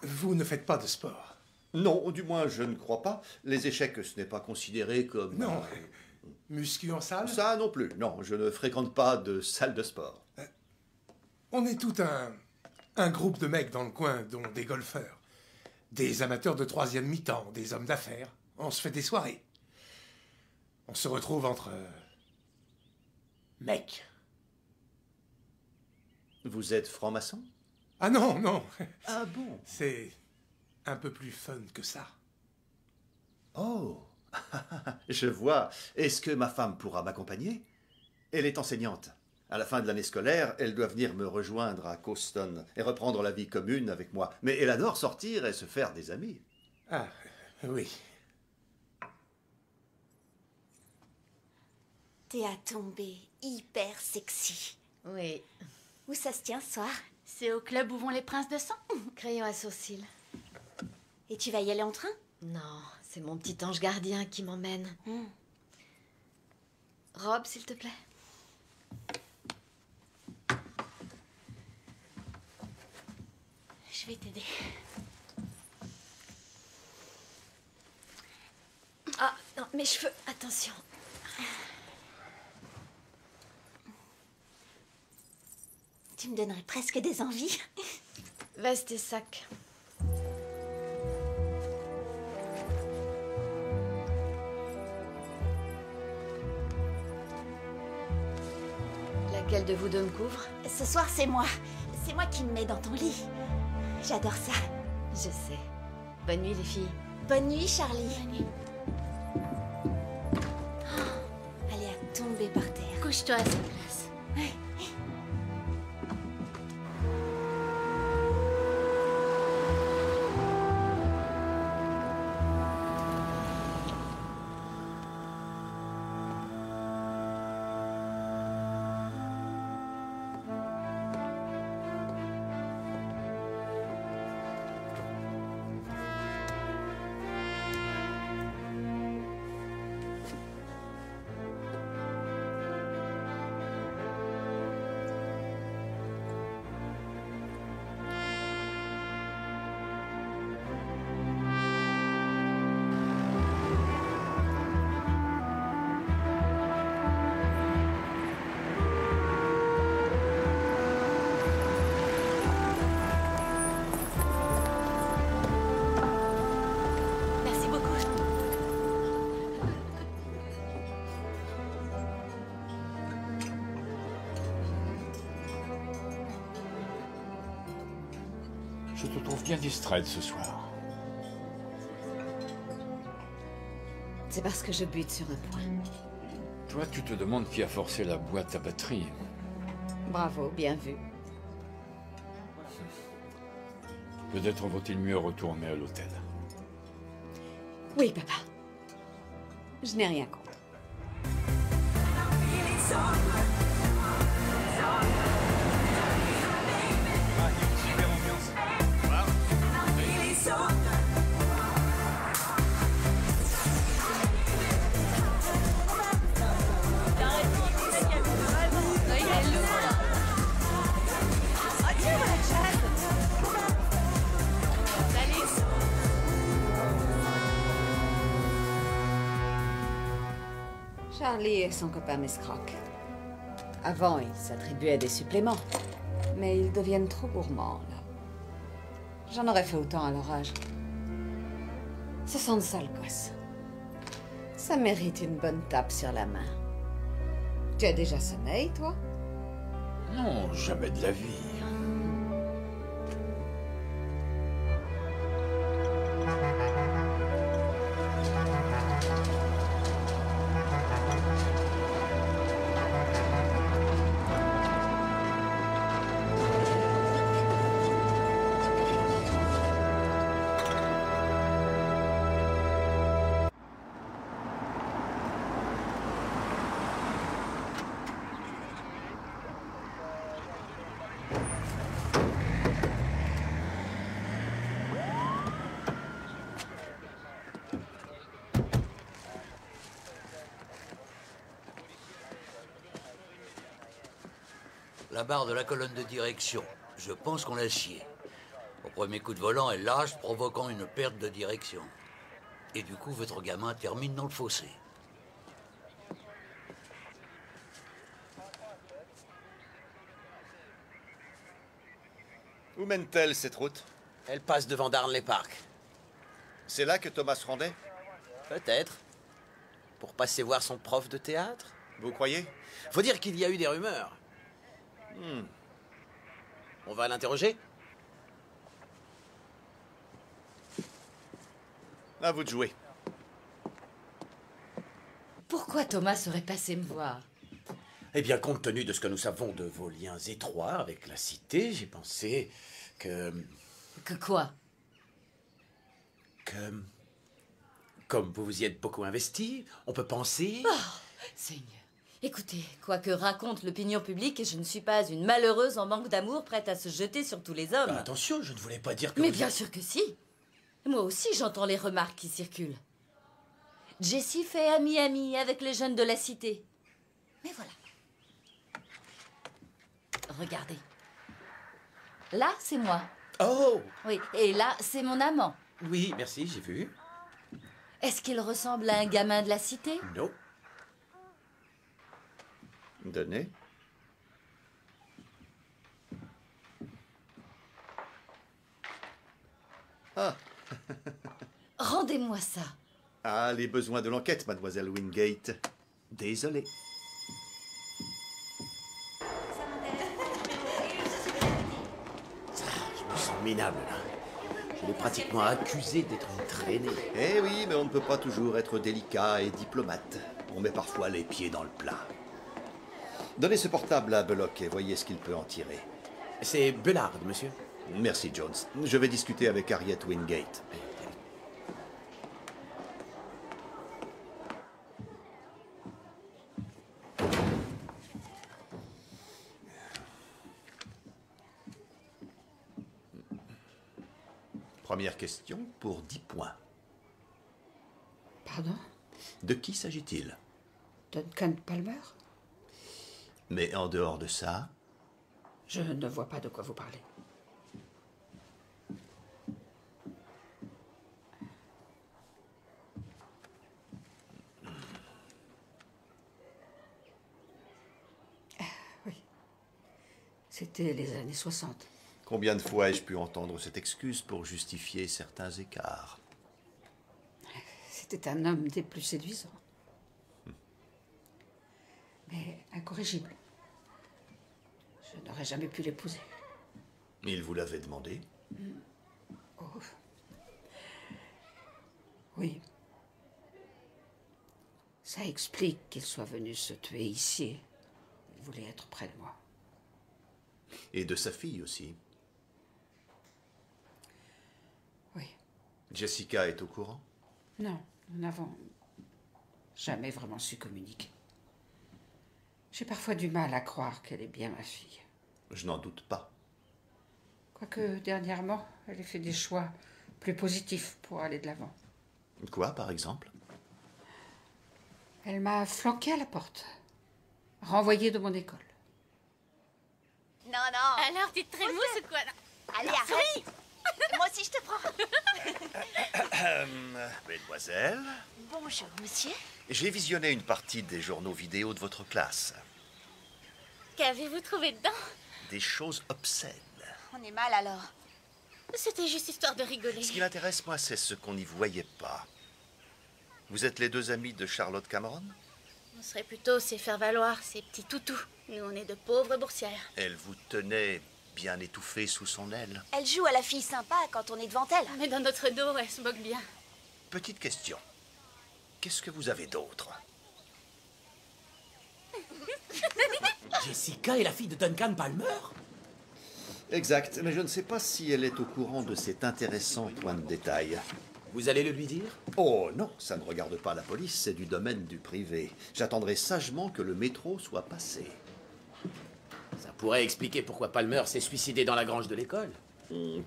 Vous ne faites pas de sport? Non, du moins, je ne crois pas. Les échecs, ce n'est pas considéré comme... Non. Muscu en salle? Ça non plus. Non, je ne fréquente pas de salle de sport. On est tout un groupe de mecs dans le coin, dont des golfeurs. Des amateurs de troisième mi-temps, des hommes d'affaires. On se fait des soirées. On se retrouve entre... mecs. Vous êtes franc-maçon? Ah non, non. Ah bon? C'est un peu plus fun que ça. Oh, je vois. Est-ce que ma femme pourra m'accompagner? Elle est enseignante. À la fin de l'année scolaire, elle doit venir me rejoindre à Cawston et reprendre la vie commune avec moi. Mais elle adore sortir et se faire des amis. Ah, oui. T'es à tomber hyper sexy. Oui. Où ça se tient ce soir? C'est au club où vont les princes de sang. Crayon à sourcils. Et tu vas y aller en train? Non, c'est mon petit ange gardien qui m'emmène. Robe, s'il te plaît. Je vais t'aider. Ah, non, mes cheveux, attention. Tu me donnerais presque des envies. Veste et sac. Laquelle de vous deux me couvre? Ce soir, c'est moi. C'est moi qui me mets dans ton lit. J'adore ça. Je sais. Bonne nuit, les filles. Bonne nuit, Charlie. Bonne nuit. Oh, elle est à tomber par terre. Couche-toi à sa place. Ouais. Je te trouve bien distraite ce soir. C'est parce que je bute sur un point. Toi, tu te demandes qui a forcé la boîte à batterie. Bravo, bien vu. Peut-être vaut-il mieux retourner à l'hôtel. Oui, papa. Je n'ai rien contre. Charlie et son copain Miss Croc. Avant, ils s'attribuaient des suppléments. Mais ils deviennent trop gourmands, là. J'en aurais fait autant à leur âge. Ce sont de sales gosses. Ça mérite une bonne tape sur la main. Tu as déjà sommeil, toi? Non, jamais de la vie. la barre de la colonne de direction. Je pense qu'on l'a sciée. Au premier coup de volant, elle lâche, provoquant une perte de direction. Et du coup, votre gamin termine dans le fossé. Où mène-t-elle, cette route? Elle passe devant Darnley Park. C'est là que Thomas se rendait? Peut-être. Pour passer voir son prof de théâtre? Vous croyez? Faut dire qu'il y a eu des rumeurs. On va l'interroger? À vous de jouer. Pourquoi Thomas serait passé me voir? Eh bien, compte tenu de ce que nous savons de vos liens étroits avec la cité, j'ai pensé que... Que quoi? Que... Comme vous vous y êtes beaucoup investi, on peut penser... Oh, Seigneur. Écoutez, quoi que raconte l'opinion publique, je ne suis pas une malheureuse en manque d'amour prête à se jeter sur tous les hommes. Attention, je ne voulais pas dire que... Mais bien sûr que si. Moi aussi, j'entends les remarques qui circulent. Jessie fait ami-ami avec les jeunes de la cité. Mais voilà. Regardez. Là, c'est moi. Oh! Oui, et là, c'est mon amant. Oui, merci, j'ai vu. Est-ce qu'il ressemble à un gamin de la cité? Non. Donnez. Ah. Rendez-moi ça. Ah, les besoins de l'enquête, mademoiselle Wingate. Désolé. Je me sens minable, là. Je l'ai pratiquement accusé d'être une traînée. Eh oui, mais on ne peut pas toujours être délicat et diplomate. On met parfois les pieds dans le plat. Donnez ce portable à Belloc et voyez ce qu'il peut en tirer. C'est Bellard, monsieur. Merci, Jones. Je vais discuter avec Harriet Wingate. Première question pour 10 points. Pardon? De qui s'agit-il? Duncan Palmer? Mais en dehors de ça... Je ne vois pas de quoi vous parlez. Oui. C'était les années 60. Combien de fois ai-je pu entendre cette excuse pour justifier certains écarts? C'était un homme des plus séduisants. Mais incorrigible. Je n'aurais jamais pu l'épouser. Il vous l'avait demandé? Oh. Oui. Ça explique qu'il soit venu se tuer ici. Il voulait être près de moi. Et de sa fille aussi? Oui. Jessica est au courant? Non, nous n'avons jamais vraiment su communiquer. J'ai parfois du mal à croire qu'elle est bien ma fille. Je n'en doute pas. Quoique, dernièrement, elle ait fait des choix plus positifs pour aller de l'avant. Quoi, par exemple? Elle m'a flanqué à la porte. Renvoyée de mon école. Non, non. Alors, tu te trémousses ou quoi? Allez, Alors, arrête. Moi aussi, je te prends. Mesdemoiselles, Bonjour, monsieur. j'ai visionné une partie des journaux vidéo de votre classe. Qu'avez-vous trouvé dedans? Des choses obscènes. On est mal alors. C'était juste histoire de rigoler. Ce qui m'intéresse, moi, c'est ce qu'on n'y voyait pas. Vous êtes les deux amis de Charlotte Cameron? On serait plutôt ses faire valoir, ces petits toutous. Nous, on est de pauvres boursières. Elle vous tenait bien étouffé sous son aile. Elle joue à la fille sympa quand on est devant elle. Mais dans notre dos, elle se moque bien. Petite question. Qu'est-ce que vous avez d'autre? Jessica est la fille de Duncan Palmer? Exact, mais je ne sais pas si elle est au courant de cet intéressant point de détail. Vous allez le lui dire? Oh non, ça ne regarde pas la police, c'est du domaine du privé. J'attendrai sagement que le métro soit passé. Ça pourrait expliquer pourquoi Palmer s'est suicidé dans la grange de l'école.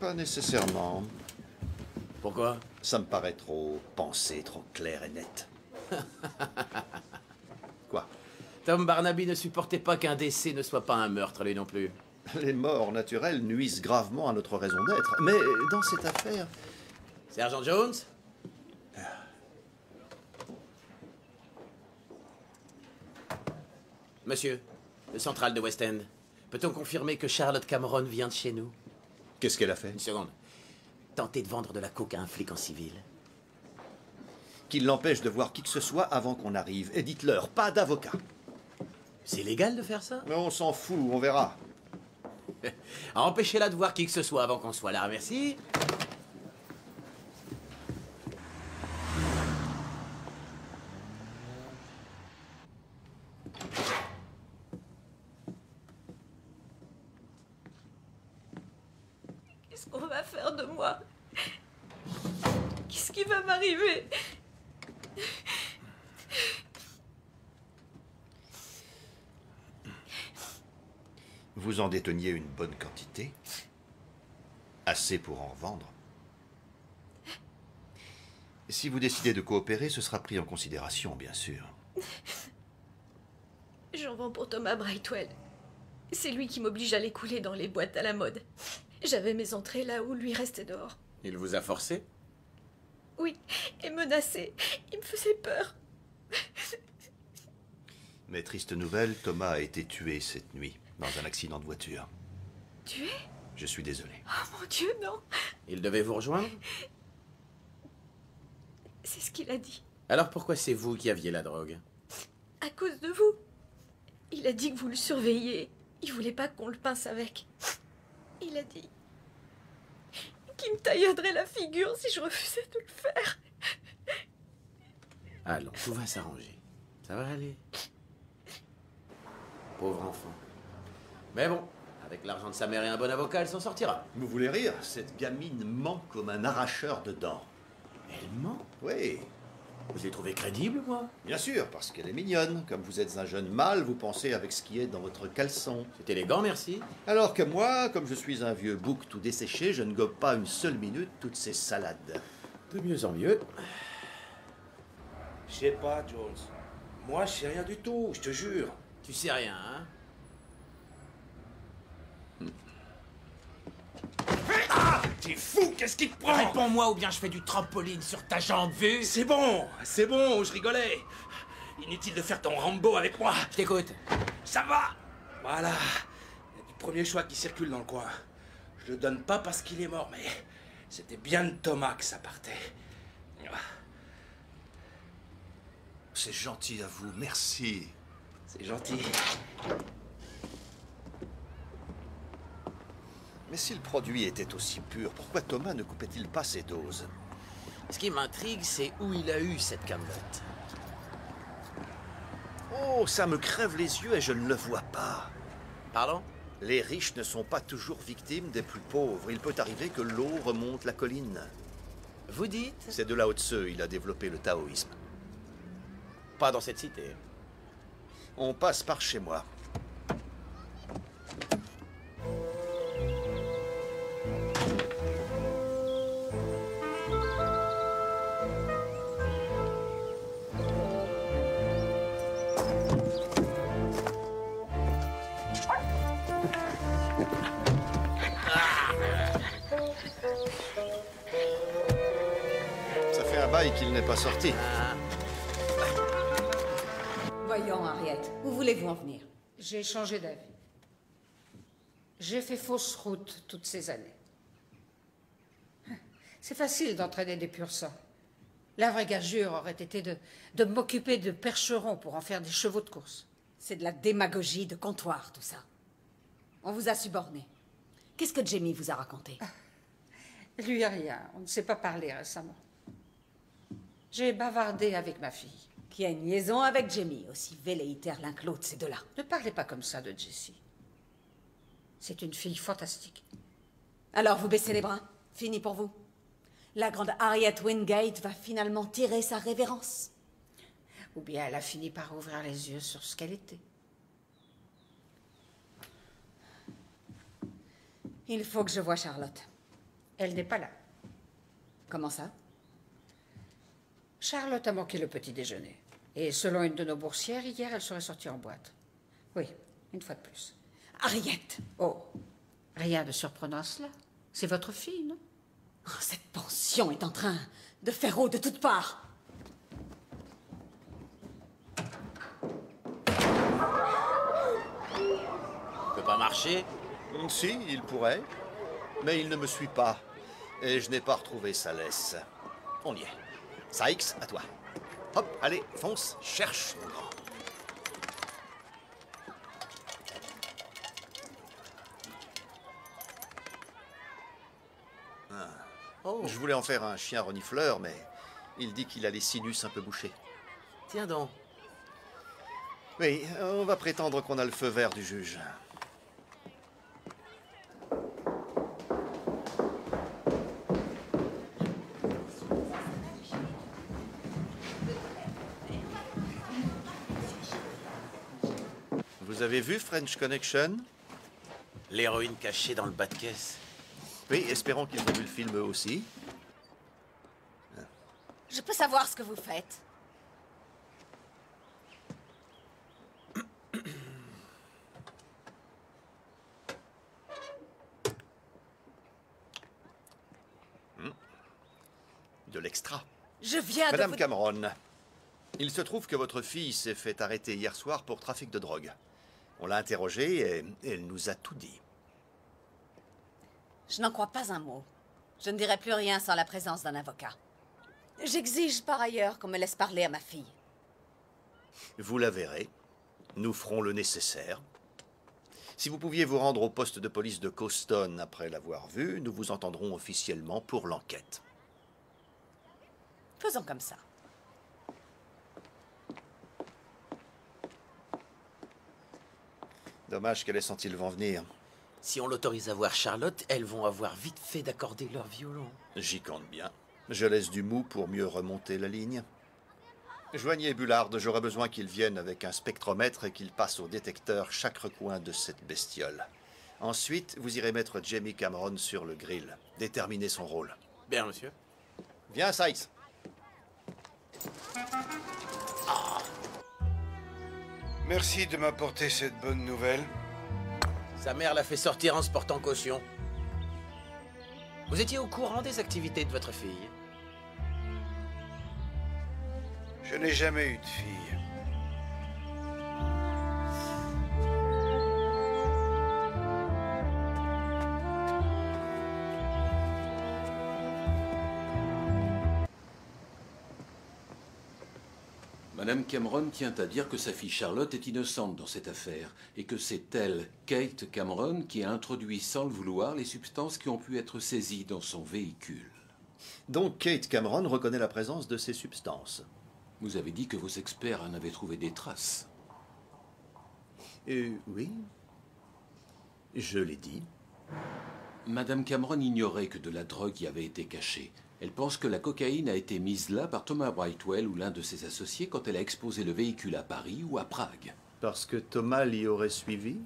Pas nécessairement. Pourquoi? Ça me paraît trop pensé, trop clair et net. Quoi? Tom Barnaby ne supportait pas qu'un décès ne soit pas un meurtre, lui non plus. Les morts naturelles nuisent gravement à notre raison d'être. Mais dans cette affaire... Sergent Jones? Monsieur, le central de West End. Peut-on confirmer que Charlotte Cameron vient de chez nous? Qu'est-ce qu'elle a fait? Une seconde. Tenter de vendre de la coke à un flic en civil. Qu'il l'empêche de voir qui que ce soit avant qu'on arrive. Et dites-leur, pas d'avocat. C'est légal de faire ça? Mais on s'en fout, on verra. Empêchez-la de voir qui que ce soit avant qu'on soit là, merci. Qu'est-ce qu'on va faire de moi? Qu'est-ce qui va m'arriver? Vous en déteniez une bonne quantité. Assez pour en vendre. Si vous décidez de coopérer, ce sera pris en considération, bien sûr. J'en vends pour Thomas Brightwell. C'est lui qui m'oblige à les couler dans les boîtes à la mode. J'avais mes entrées là où lui restait dehors. Il vous a forcé? Oui, et menacé. Il me faisait peur. Mais triste nouvelle, Thomas a été tué cette nuit, dans un accident de voiture. Tué? Je suis désolé. Oh mon Dieu, non. Il devait vous rejoindre? C'est ce qu'il a dit. Alors pourquoi c'est vous qui aviez la drogue? À cause de vous. Il a dit que vous le surveilliez. Il voulait pas qu'on le pince avec. Il a dit qu'il me tailladrait la figure si je refusais de le faire. Allons, tout va s'arranger. Ça va aller. Pauvre enfant. Mais bon, avec l'argent de sa mère et un bon avocat, elle s'en sortira. Vous voulez rire? Cette gamine ment comme un arracheur de dents. Elle ment? Oui. Vous les trouvez crédibles, moi? Bien sûr, parce qu'elle est mignonne. Comme vous êtes un jeune mâle, vous pensez avec ce qui est dans votre caleçon. C'est élégant, merci. Alors que moi, comme je suis un vieux bouc tout desséché, je ne gobe pas une seule minute toutes ces salades. De mieux en mieux. Je sais pas, Jones. Moi, je sais rien du tout, je te jure. Tu sais rien, hein? Ah! T'es fou, qu'est-ce qui te prend? Réponds-moi ou bien je fais du trampoline sur ta jambe, vu? C'est bon, je rigolais. Inutile de faire ton Rambo avec moi. Je t'écoute. Ça va. Voilà. Il y a du premier choix qui circule dans le coin. Je le donne pas parce qu'il est mort, mais c'était bien de Thomas que ça partait. C'est gentil à vous, merci. C'est gentil. Mais si le produit était aussi pur, pourquoi Thomas ne coupait-il pas ses doses? Ce qui m'intrigue, c'est où il a eu cette camelote. Oh, ça me crève les yeux et je ne le vois pas. Pardon? Les riches ne sont pas toujours victimes des plus pauvres. Il peut arriver que l'eau remonte la colline. Vous dites? C'est de Lao Tse, il a développé le taoïsme. Pas dans cette cité. On passe par chez moi. Ça fait un bail qu'il n'est pas sorti. Voyons, Harriet, où voulez-vous en venir? J'ai changé d'avis. J'ai fait fausse route toutes ces années. C'est facile d'entraîner des pur sang. La vraie gageure aurait été de m'occuper de percherons pour en faire des chevaux de course. C'est de la démagogie de comptoir, tout ça. On vous a suborné. Qu'est-ce que Jamie vous a raconté? Lui, rien. On ne s'est pas parlé récemment. J'ai bavardé avec ma fille. Qui a une liaison avec Jamie, aussi velléitaire l'un que l'autre, ces deux-là. Ne parlez pas comme ça de Jessie. C'est une fille fantastique. Alors vous baissez les bras? Fini pour vous? La grande Harriet Wingate va finalement tirer sa révérence? Ou bien elle a fini par ouvrir les yeux sur ce qu'elle était. Il faut que je voie Charlotte. Elle n'est pas là. Comment ça? Charlotte a manqué le petit déjeuner. Et selon une de nos boursières, hier, elle serait sortie en boîte. Oui, une fois de plus. Harriet! Oh, rien de surprenant à cela. C'est votre fille, non? Oh, cette pension est en train de faire eau de toutes parts. Il peut pas marcher? Si, il pourrait. Mais il ne me suit pas. Et je n'ai pas retrouvé sa laisse. On y est. Sykes, à toi. Hop, allez, fonce, cherche, mon grand. Oh. Je voulais en faire un chien renifleur, mais il dit qu'il a les sinus un peu bouchés. Tiens donc. Oui, on va prétendre qu'on a le feu vert du juge. Vous avez vu French Connection? L'héroïne cachée dans le bas de caisse. Oui, espérons qu'ils ont vu le film eux aussi. Je peux savoir ce que vous faites? De l'extra. Je viens de Madame vous... Cameron, il se trouve que votre fille s'est fait arrêter hier soir pour trafic de drogue. On l'a interrogée et elle nous a tout dit. Je n'en crois pas un mot. Je ne dirai plus rien sans la présence d'un avocat. J'exige par ailleurs qu'on me laisse parler à ma fille. Vous la verrez. Nous ferons le nécessaire. Si vous pouviez vous rendre au poste de police de Coston après l'avoir vue, nous vous entendrons officiellement pour l'enquête. Faisons comme ça. Dommage qu'elle ait senti le vent venir. Si on l'autorise à voir Charlotte, elles vont avoir vite fait d'accorder leur violon. J'y compte bien. Je laisse du mou pour mieux remonter la ligne. Joignez Bullard, j'aurai besoin qu'il vienne avec un spectromètre et qu'il passe au détecteur chaque recoin de cette bestiole. Ensuite, vous irez mettre Jamie Cameron sur le grill. Déterminez son rôle. Bien, monsieur. Viens, Sykes. Merci de m'apporter cette bonne nouvelle. Sa mère l'a fait sortir en se portant caution. Vous étiez au courant des activités de votre fille? Je n'ai jamais eu de fille. Madame Cameron tient à dire que sa fille Charlotte est innocente dans cette affaire et que c'est elle, Kate Cameron, qui a introduit sans le vouloir les substances qui ont pu être saisies dans son véhicule. Donc Kate Cameron reconnaît la présence de ces substances. Vous avez dit que vos experts en avaient trouvé des traces. Oui. Je l'ai dit. Madame Cameron ignorait que de la drogue y avait été cachée. Elle pense que la cocaïne a été mise là par Thomas Brightwell ou l'un de ses associés quand elle a exposé le véhicule à Paris ou à Prague. Parce que Thomas l'y aurait suivi?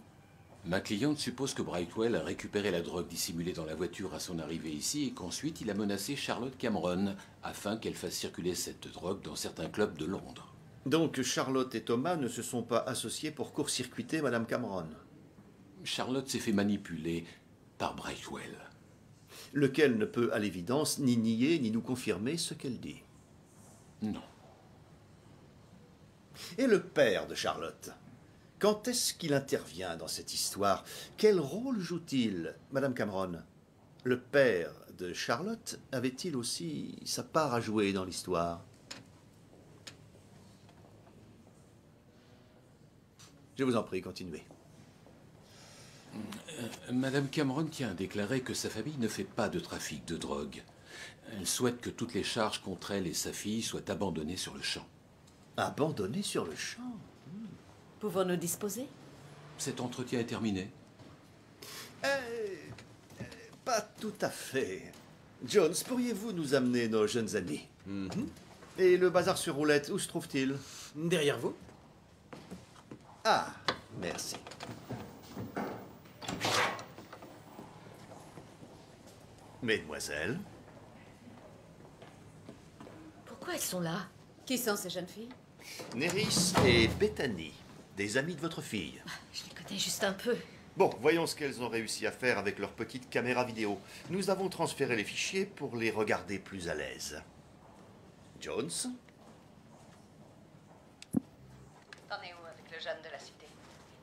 Ma cliente suppose que Brightwell a récupéré la drogue dissimulée dans la voiture à son arrivée ici et qu'ensuite il a menacé Charlotte Cameron afin qu'elle fasse circuler cette drogue dans certains clubs de Londres. Donc Charlotte et Thomas ne se sont pas associés pour court-circuiter Madame Cameron? Charlotte s'est fait manipuler par Brightwell. Lequel ne peut, à l'évidence, ni nier ni nous confirmer ce qu'elle dit. Non. Et le père de Charlotte? Quand est-ce qu'il intervient dans cette histoire? Quel rôle joue-t-il, Madame Cameron? Le père de Charlotte avait-il aussi sa part à jouer dans l'histoire? Je vous en prie, continuez. Madame Cameron tient à déclarer que sa famille ne fait pas de trafic de drogue. Elle souhaite que toutes les charges contre elle et sa fille soient abandonnées sur le champ. Abandonnées sur le champ? Pouvons-nous disposer? Cet entretien est terminé. Pas tout à fait. Jones, pourriez-vous nous amener nos jeunes amis? Et le bazar sur roulette, où se trouve-t-il? Derrière vous. Ah, merci. Mesdemoiselles. Pourquoi elles sont là? Qui sont ces jeunes filles? Néris et Bethany, des amis de votre fille. Je les connais juste un peu. Bon, voyons ce qu'elles ont réussi à faire avec leur petite caméra vidéo. Nous avons transféré les fichiers pour les regarder plus à l'aise. Jones? T'en es où avec le jeune de la cité?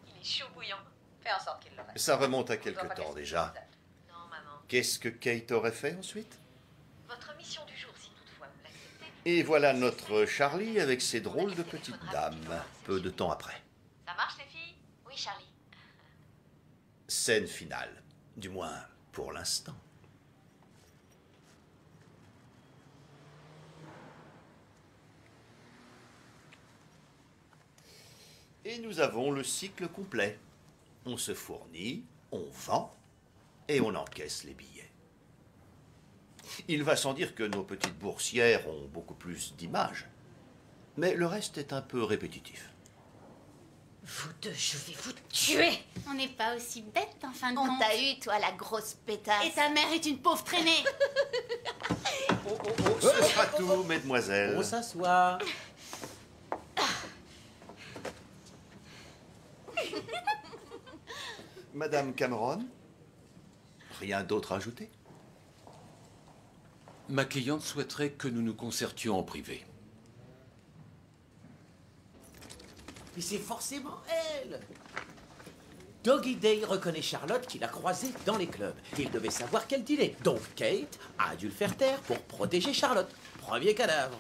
Il est chaud bouillant. Fais en sorte qu'il le reste. Ça remonte à quelque temps déjà. Non, maman. Qu'est-ce que Kate aurait fait ensuite? Votre mission du jour, si toutefois vous l'acceptez. Et voilà notre Charlie avec ses drôles de petites dames, peu de temps après. Ça marche, les filles? Oui, Charlie. Scène finale, du moins pour l'instant. Et nous avons le cycle complet. On se fournit, on vend et on encaisse les billets. Il va sans dire que nos petites boursières ont beaucoup plus d'images, mais le reste est un peu répétitif. Vous deux, je vais vous tuer. On n'est pas aussi bête en fin de On compte. t'a eu, toi, la grosse pétasse. Et ta mère est une pauvre traînée. Ce sera tout, mesdemoiselles. On s'assoit. Madame Cameron, rien d'autre à ajouter? Ma cliente souhaiterait que nous nous concertions en privé. Mais c'est forcément elle. Doggy Day reconnaît Charlotte qu'il a croisée dans les clubs. Il devait savoir qu'elle dealait. Donc Kate a dû le faire taire pour protéger Charlotte. Premier cadavre.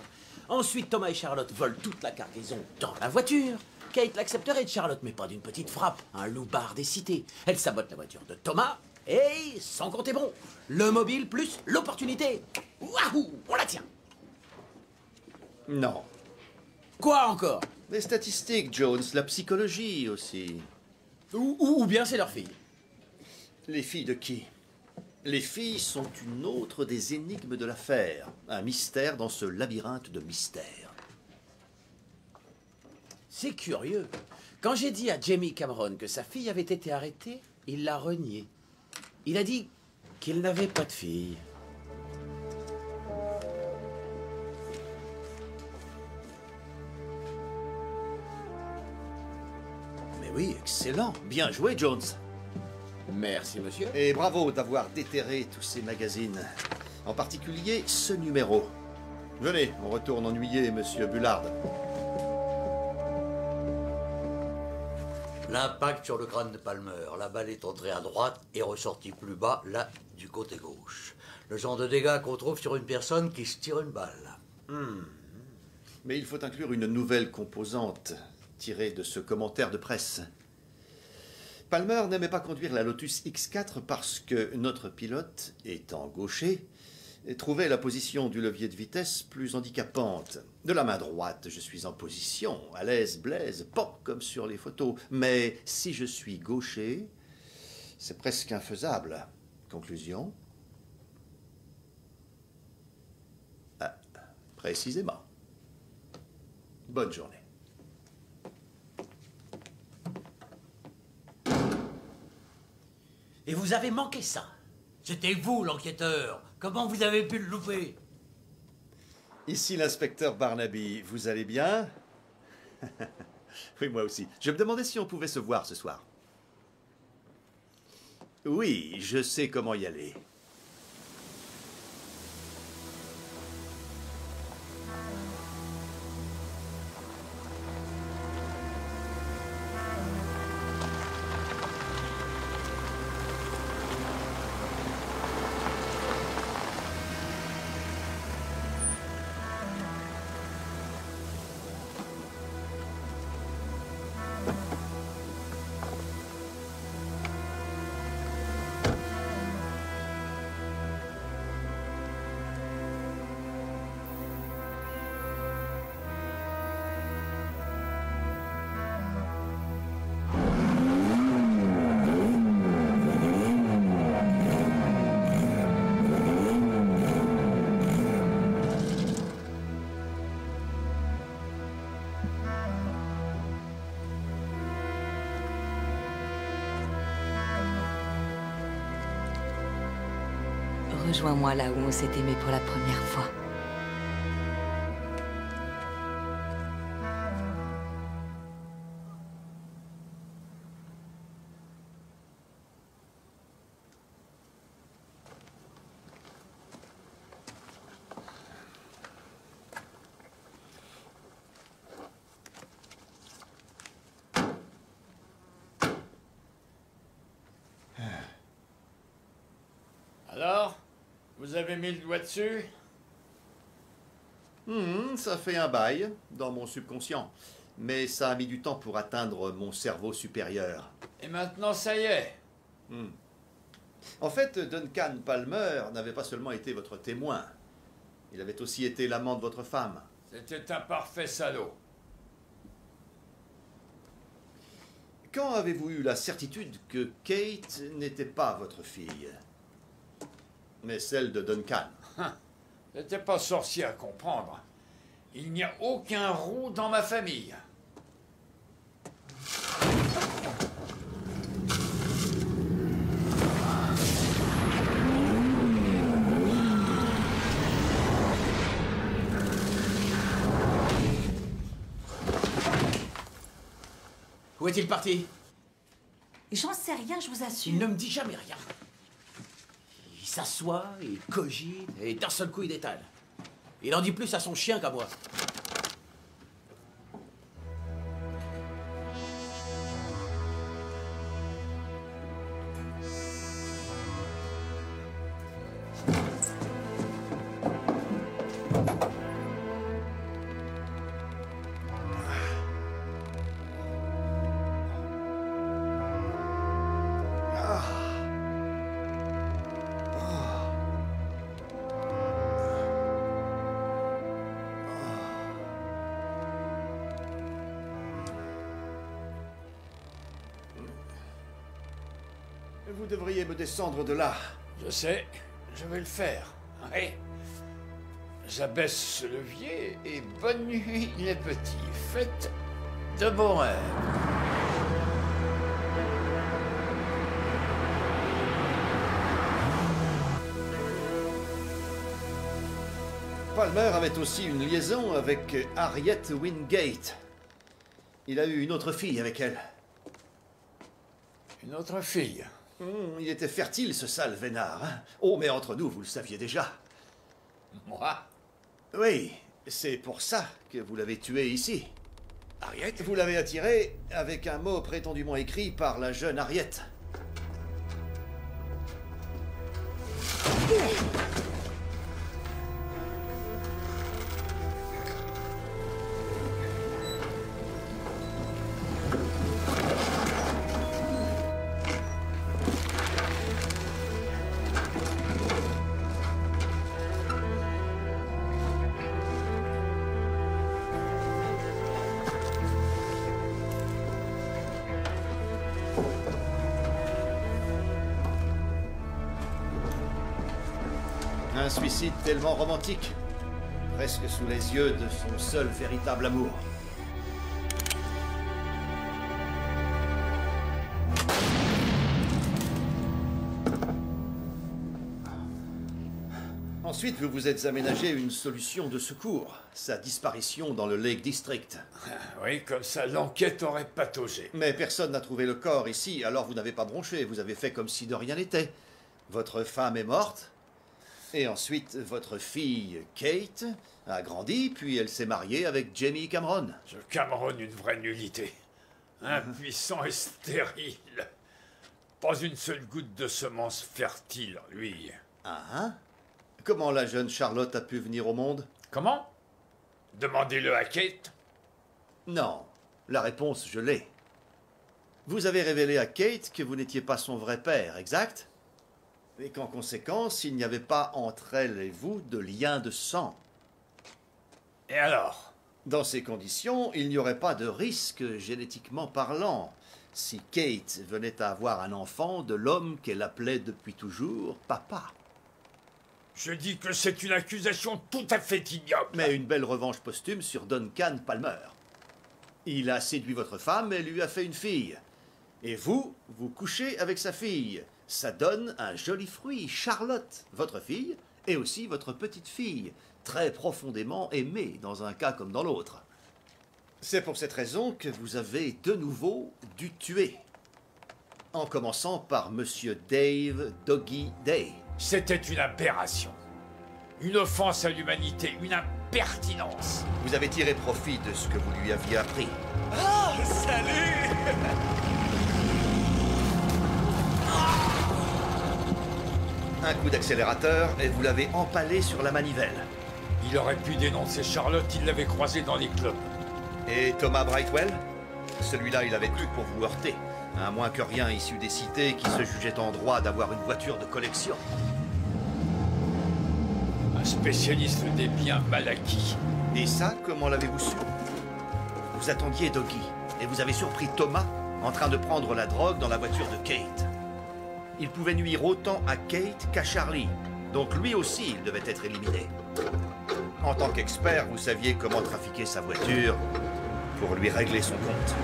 Ensuite, Thomas et Charlotte volent toute la cargaison dans la voiture. Kate l'accepterait de Charlotte, mais pas d'une petite frappe. Un loupard des cités. Elle sabote la voiture de Thomas et, sans compter bon, le mobile plus l'opportunité. Waouh, on la tient. Non. Quoi encore? Les statistiques, Jones, la psychologie aussi. Ou bien c'est leur fille. Les filles de qui? Les filles sont une autre des énigmes de l'affaire. Un mystère dans ce labyrinthe de mystères. C'est curieux. Quand j'ai dit à Jamie Cameron que sa fille avait été arrêtée, il l'a renié. Il a dit qu'il n'avait pas de fille. Mais oui, excellent. Bien joué, Jones. Merci, monsieur. Et bravo d'avoir déterré tous ces magazines. En particulier ce numéro. Venez, on retourne ennuyer monsieur Bullard. L'impact sur le crâne de Palmer. La balle est entrée à droite et ressortie plus bas, là, du côté gauche. Le genre de dégâts qu'on trouve sur une personne qui se tire une balle. Mais il faut inclure une nouvelle composante tirée de ce commentaire de presse. Palmer n'aimait pas conduire la Lotus X4 parce que notre pilote, étant gaucher, trouvait la position du levier de vitesse plus handicapante. De la main droite, je suis en position, à l'aise, blaise, pop, comme sur les photos. Mais si je suis gaucher, c'est presque infaisable. Conclusion? Ah, précisément. Bonne journée. Et vous avez manqué ça. C'était vous, l'enquêteur. Comment vous avez pu le louper? Ici l'inspecteur Barnaby. Vous allez bien? Oui, moi aussi. Je me demandais si on pouvait se voir ce soir. Oui, je sais comment y aller. Rejoins-moi là où on s'est aimé pour la première fois. Vous avez mis le doigt dessus? Ça fait un bail dans mon subconscient. Mais ça a mis du temps pour atteindre mon cerveau supérieur. Et maintenant, ça y est. En fait, Duncan Palmer n'avait pas seulement été votre témoin. Il avait aussi été l'amant de votre femme. C'était un parfait salaud. Quand avez-vous eu la certitude que Kate n'était pas votre fille, mais celle de Duncan? C'était pas sorcier à comprendre. Il n'y a aucun roux dans ma famille. Où est-il parti? J'en sais rien, je vous assure. Il ne me dit jamais rien. Il s'assoit, il cogite, et d'un seul coup, il détale. Il en dit plus à son chien qu'à moi. Vous devriez me descendre de là. Je sais, je vais le faire. Oui. J'abaisse ce levier et bonne nuit les petits. Faites de bons rêves. Palmer avait aussi une liaison avec Harriet Wingate. Il a eu une autre fille avec elle. Une autre fille? Il était fertile, ce sale vénard. Hein? Oh, mais entre nous, vous le saviez déjà. Moi? Oui, c'est pour ça que vous l'avez tué ici. Harriet? Vous l'avez attiré avec un mot prétendument écrit par la jeune Harriet. Un suicide tellement romantique, presque sous les yeux de son seul véritable amour. Ensuite, vous vous êtes aménagé une solution de secours, sa disparition dans le Lake District. Oui, comme ça, l'enquête aurait pataugé. Mais personne n'a trouvé le corps ici, alors vous n'avez pas bronché, vous avez fait comme si de rien n'était. Votre femme est morte. Et ensuite, votre fille, Kate, a grandi, puis elle s'est mariée avec Jamie Cameron. Ce Cameron, une vraie nullité. Impuissant et stérile. Pas une seule goutte de semence fertile, lui. Ah? Comment la jeune Charlotte a pu venir au monde? Comment? Demandez-le à Kate. Non, la réponse, je l'ai. Vous avez révélé à Kate que vous n'étiez pas son vrai père, exact? Et qu'en conséquence, il n'y avait pas entre elle et vous de lien de sang. Et alors? Dans ces conditions, il n'y aurait pas de risque génétiquement parlant si Kate venait à avoir un enfant de l'homme qu'elle appelait depuis toujours papa. Je dis que c'est une accusation tout à fait ignoble. Mais une belle revanche posthume sur Duncan Palmer. Il a séduit votre femme et lui a fait une fille. Et vous, vous couchez avec sa fille. Ça donne un joli fruit, Charlotte, votre fille, et aussi votre petite fille, très profondément aimée dans un cas comme dans l'autre. C'est pour cette raison que vous avez de nouveau dû tuer. En commençant par Monsieur Dave Doggy Day. C'était une aberration. Une offense à l'humanité, une impertinence. Vous avez tiré profit de ce que vous lui aviez appris. Ah, salut! Un coup d'accélérateur et vous l'avez empalé sur la manivelle. Il aurait pu dénoncer Charlotte, il l'avait croisée dans les clubs. Et Thomas Brightwell? Celui-là, il avait tout pour vous heurter. À moins que rien issu des cités qui se jugeait en droit d'avoir une voiture de collection. Un spécialiste des biens mal acquis. Et ça, comment l'avez-vous su? Vous attendiez Doggy, et vous avez surpris Thomas en train de prendre la drogue dans la voiture de Kate. Il pouvait nuire autant à Kate qu'à Charlie, donc lui aussi, il devait être éliminé. En tant qu'expert, vous saviez comment trafiquer sa voiture pour lui régler son compte.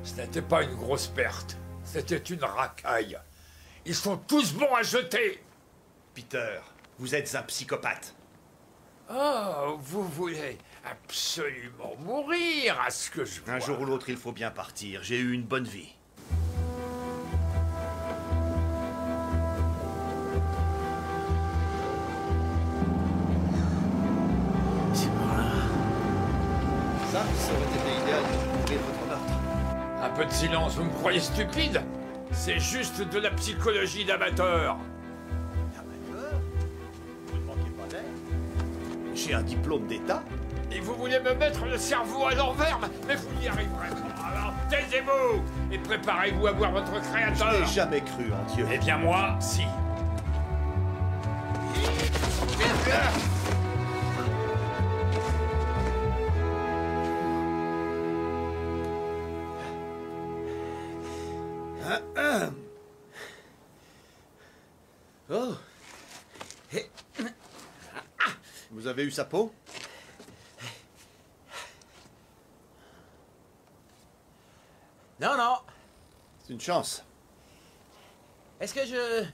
Ce n'était pas une grosse perte, c'était une racaille. Ils sont tous bons à jeter. Peter, vous êtes un psychopathe. Oh, vous voulez absolument mourir à ce que je vois. Un jour ou l'autre, il faut bien partir. J'ai eu une bonne vie. C'est bon là. Ça aurait été idéal de couvrir votre meurtre. Un peu de silence, vous me croyez stupide? C'est juste de la psychologie d'amateur. Amateur? Vous ne manquez pas d'air. J'ai un diplôme d'État. Et vous voulez me mettre le cerveau à l'envers? Mais vous n'y arriverez pas. Alors taisez-vous et préparez-vous à voir votre créateur. Je n'ai jamais cru en Dieu. Eh bien moi, si. Oh. Vous avez eu sa peau? Non, non. C'est une chance. Est-ce que je...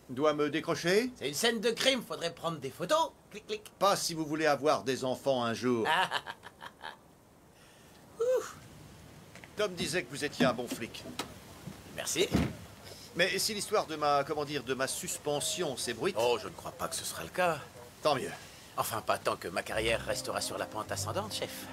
Dois me décrocher? C'est une scène de crime, faudrait prendre des photos. Clic, clic. Pas si vous voulez avoir des enfants un jour. Tom disait que vous étiez un bon flic. Merci. Mais si l'histoire de ma, de ma suspension s'ébruite... Oh, je ne crois pas que ce sera le cas. Tant mieux. Enfin, pas tant que ma carrière restera sur la pente ascendante, chef.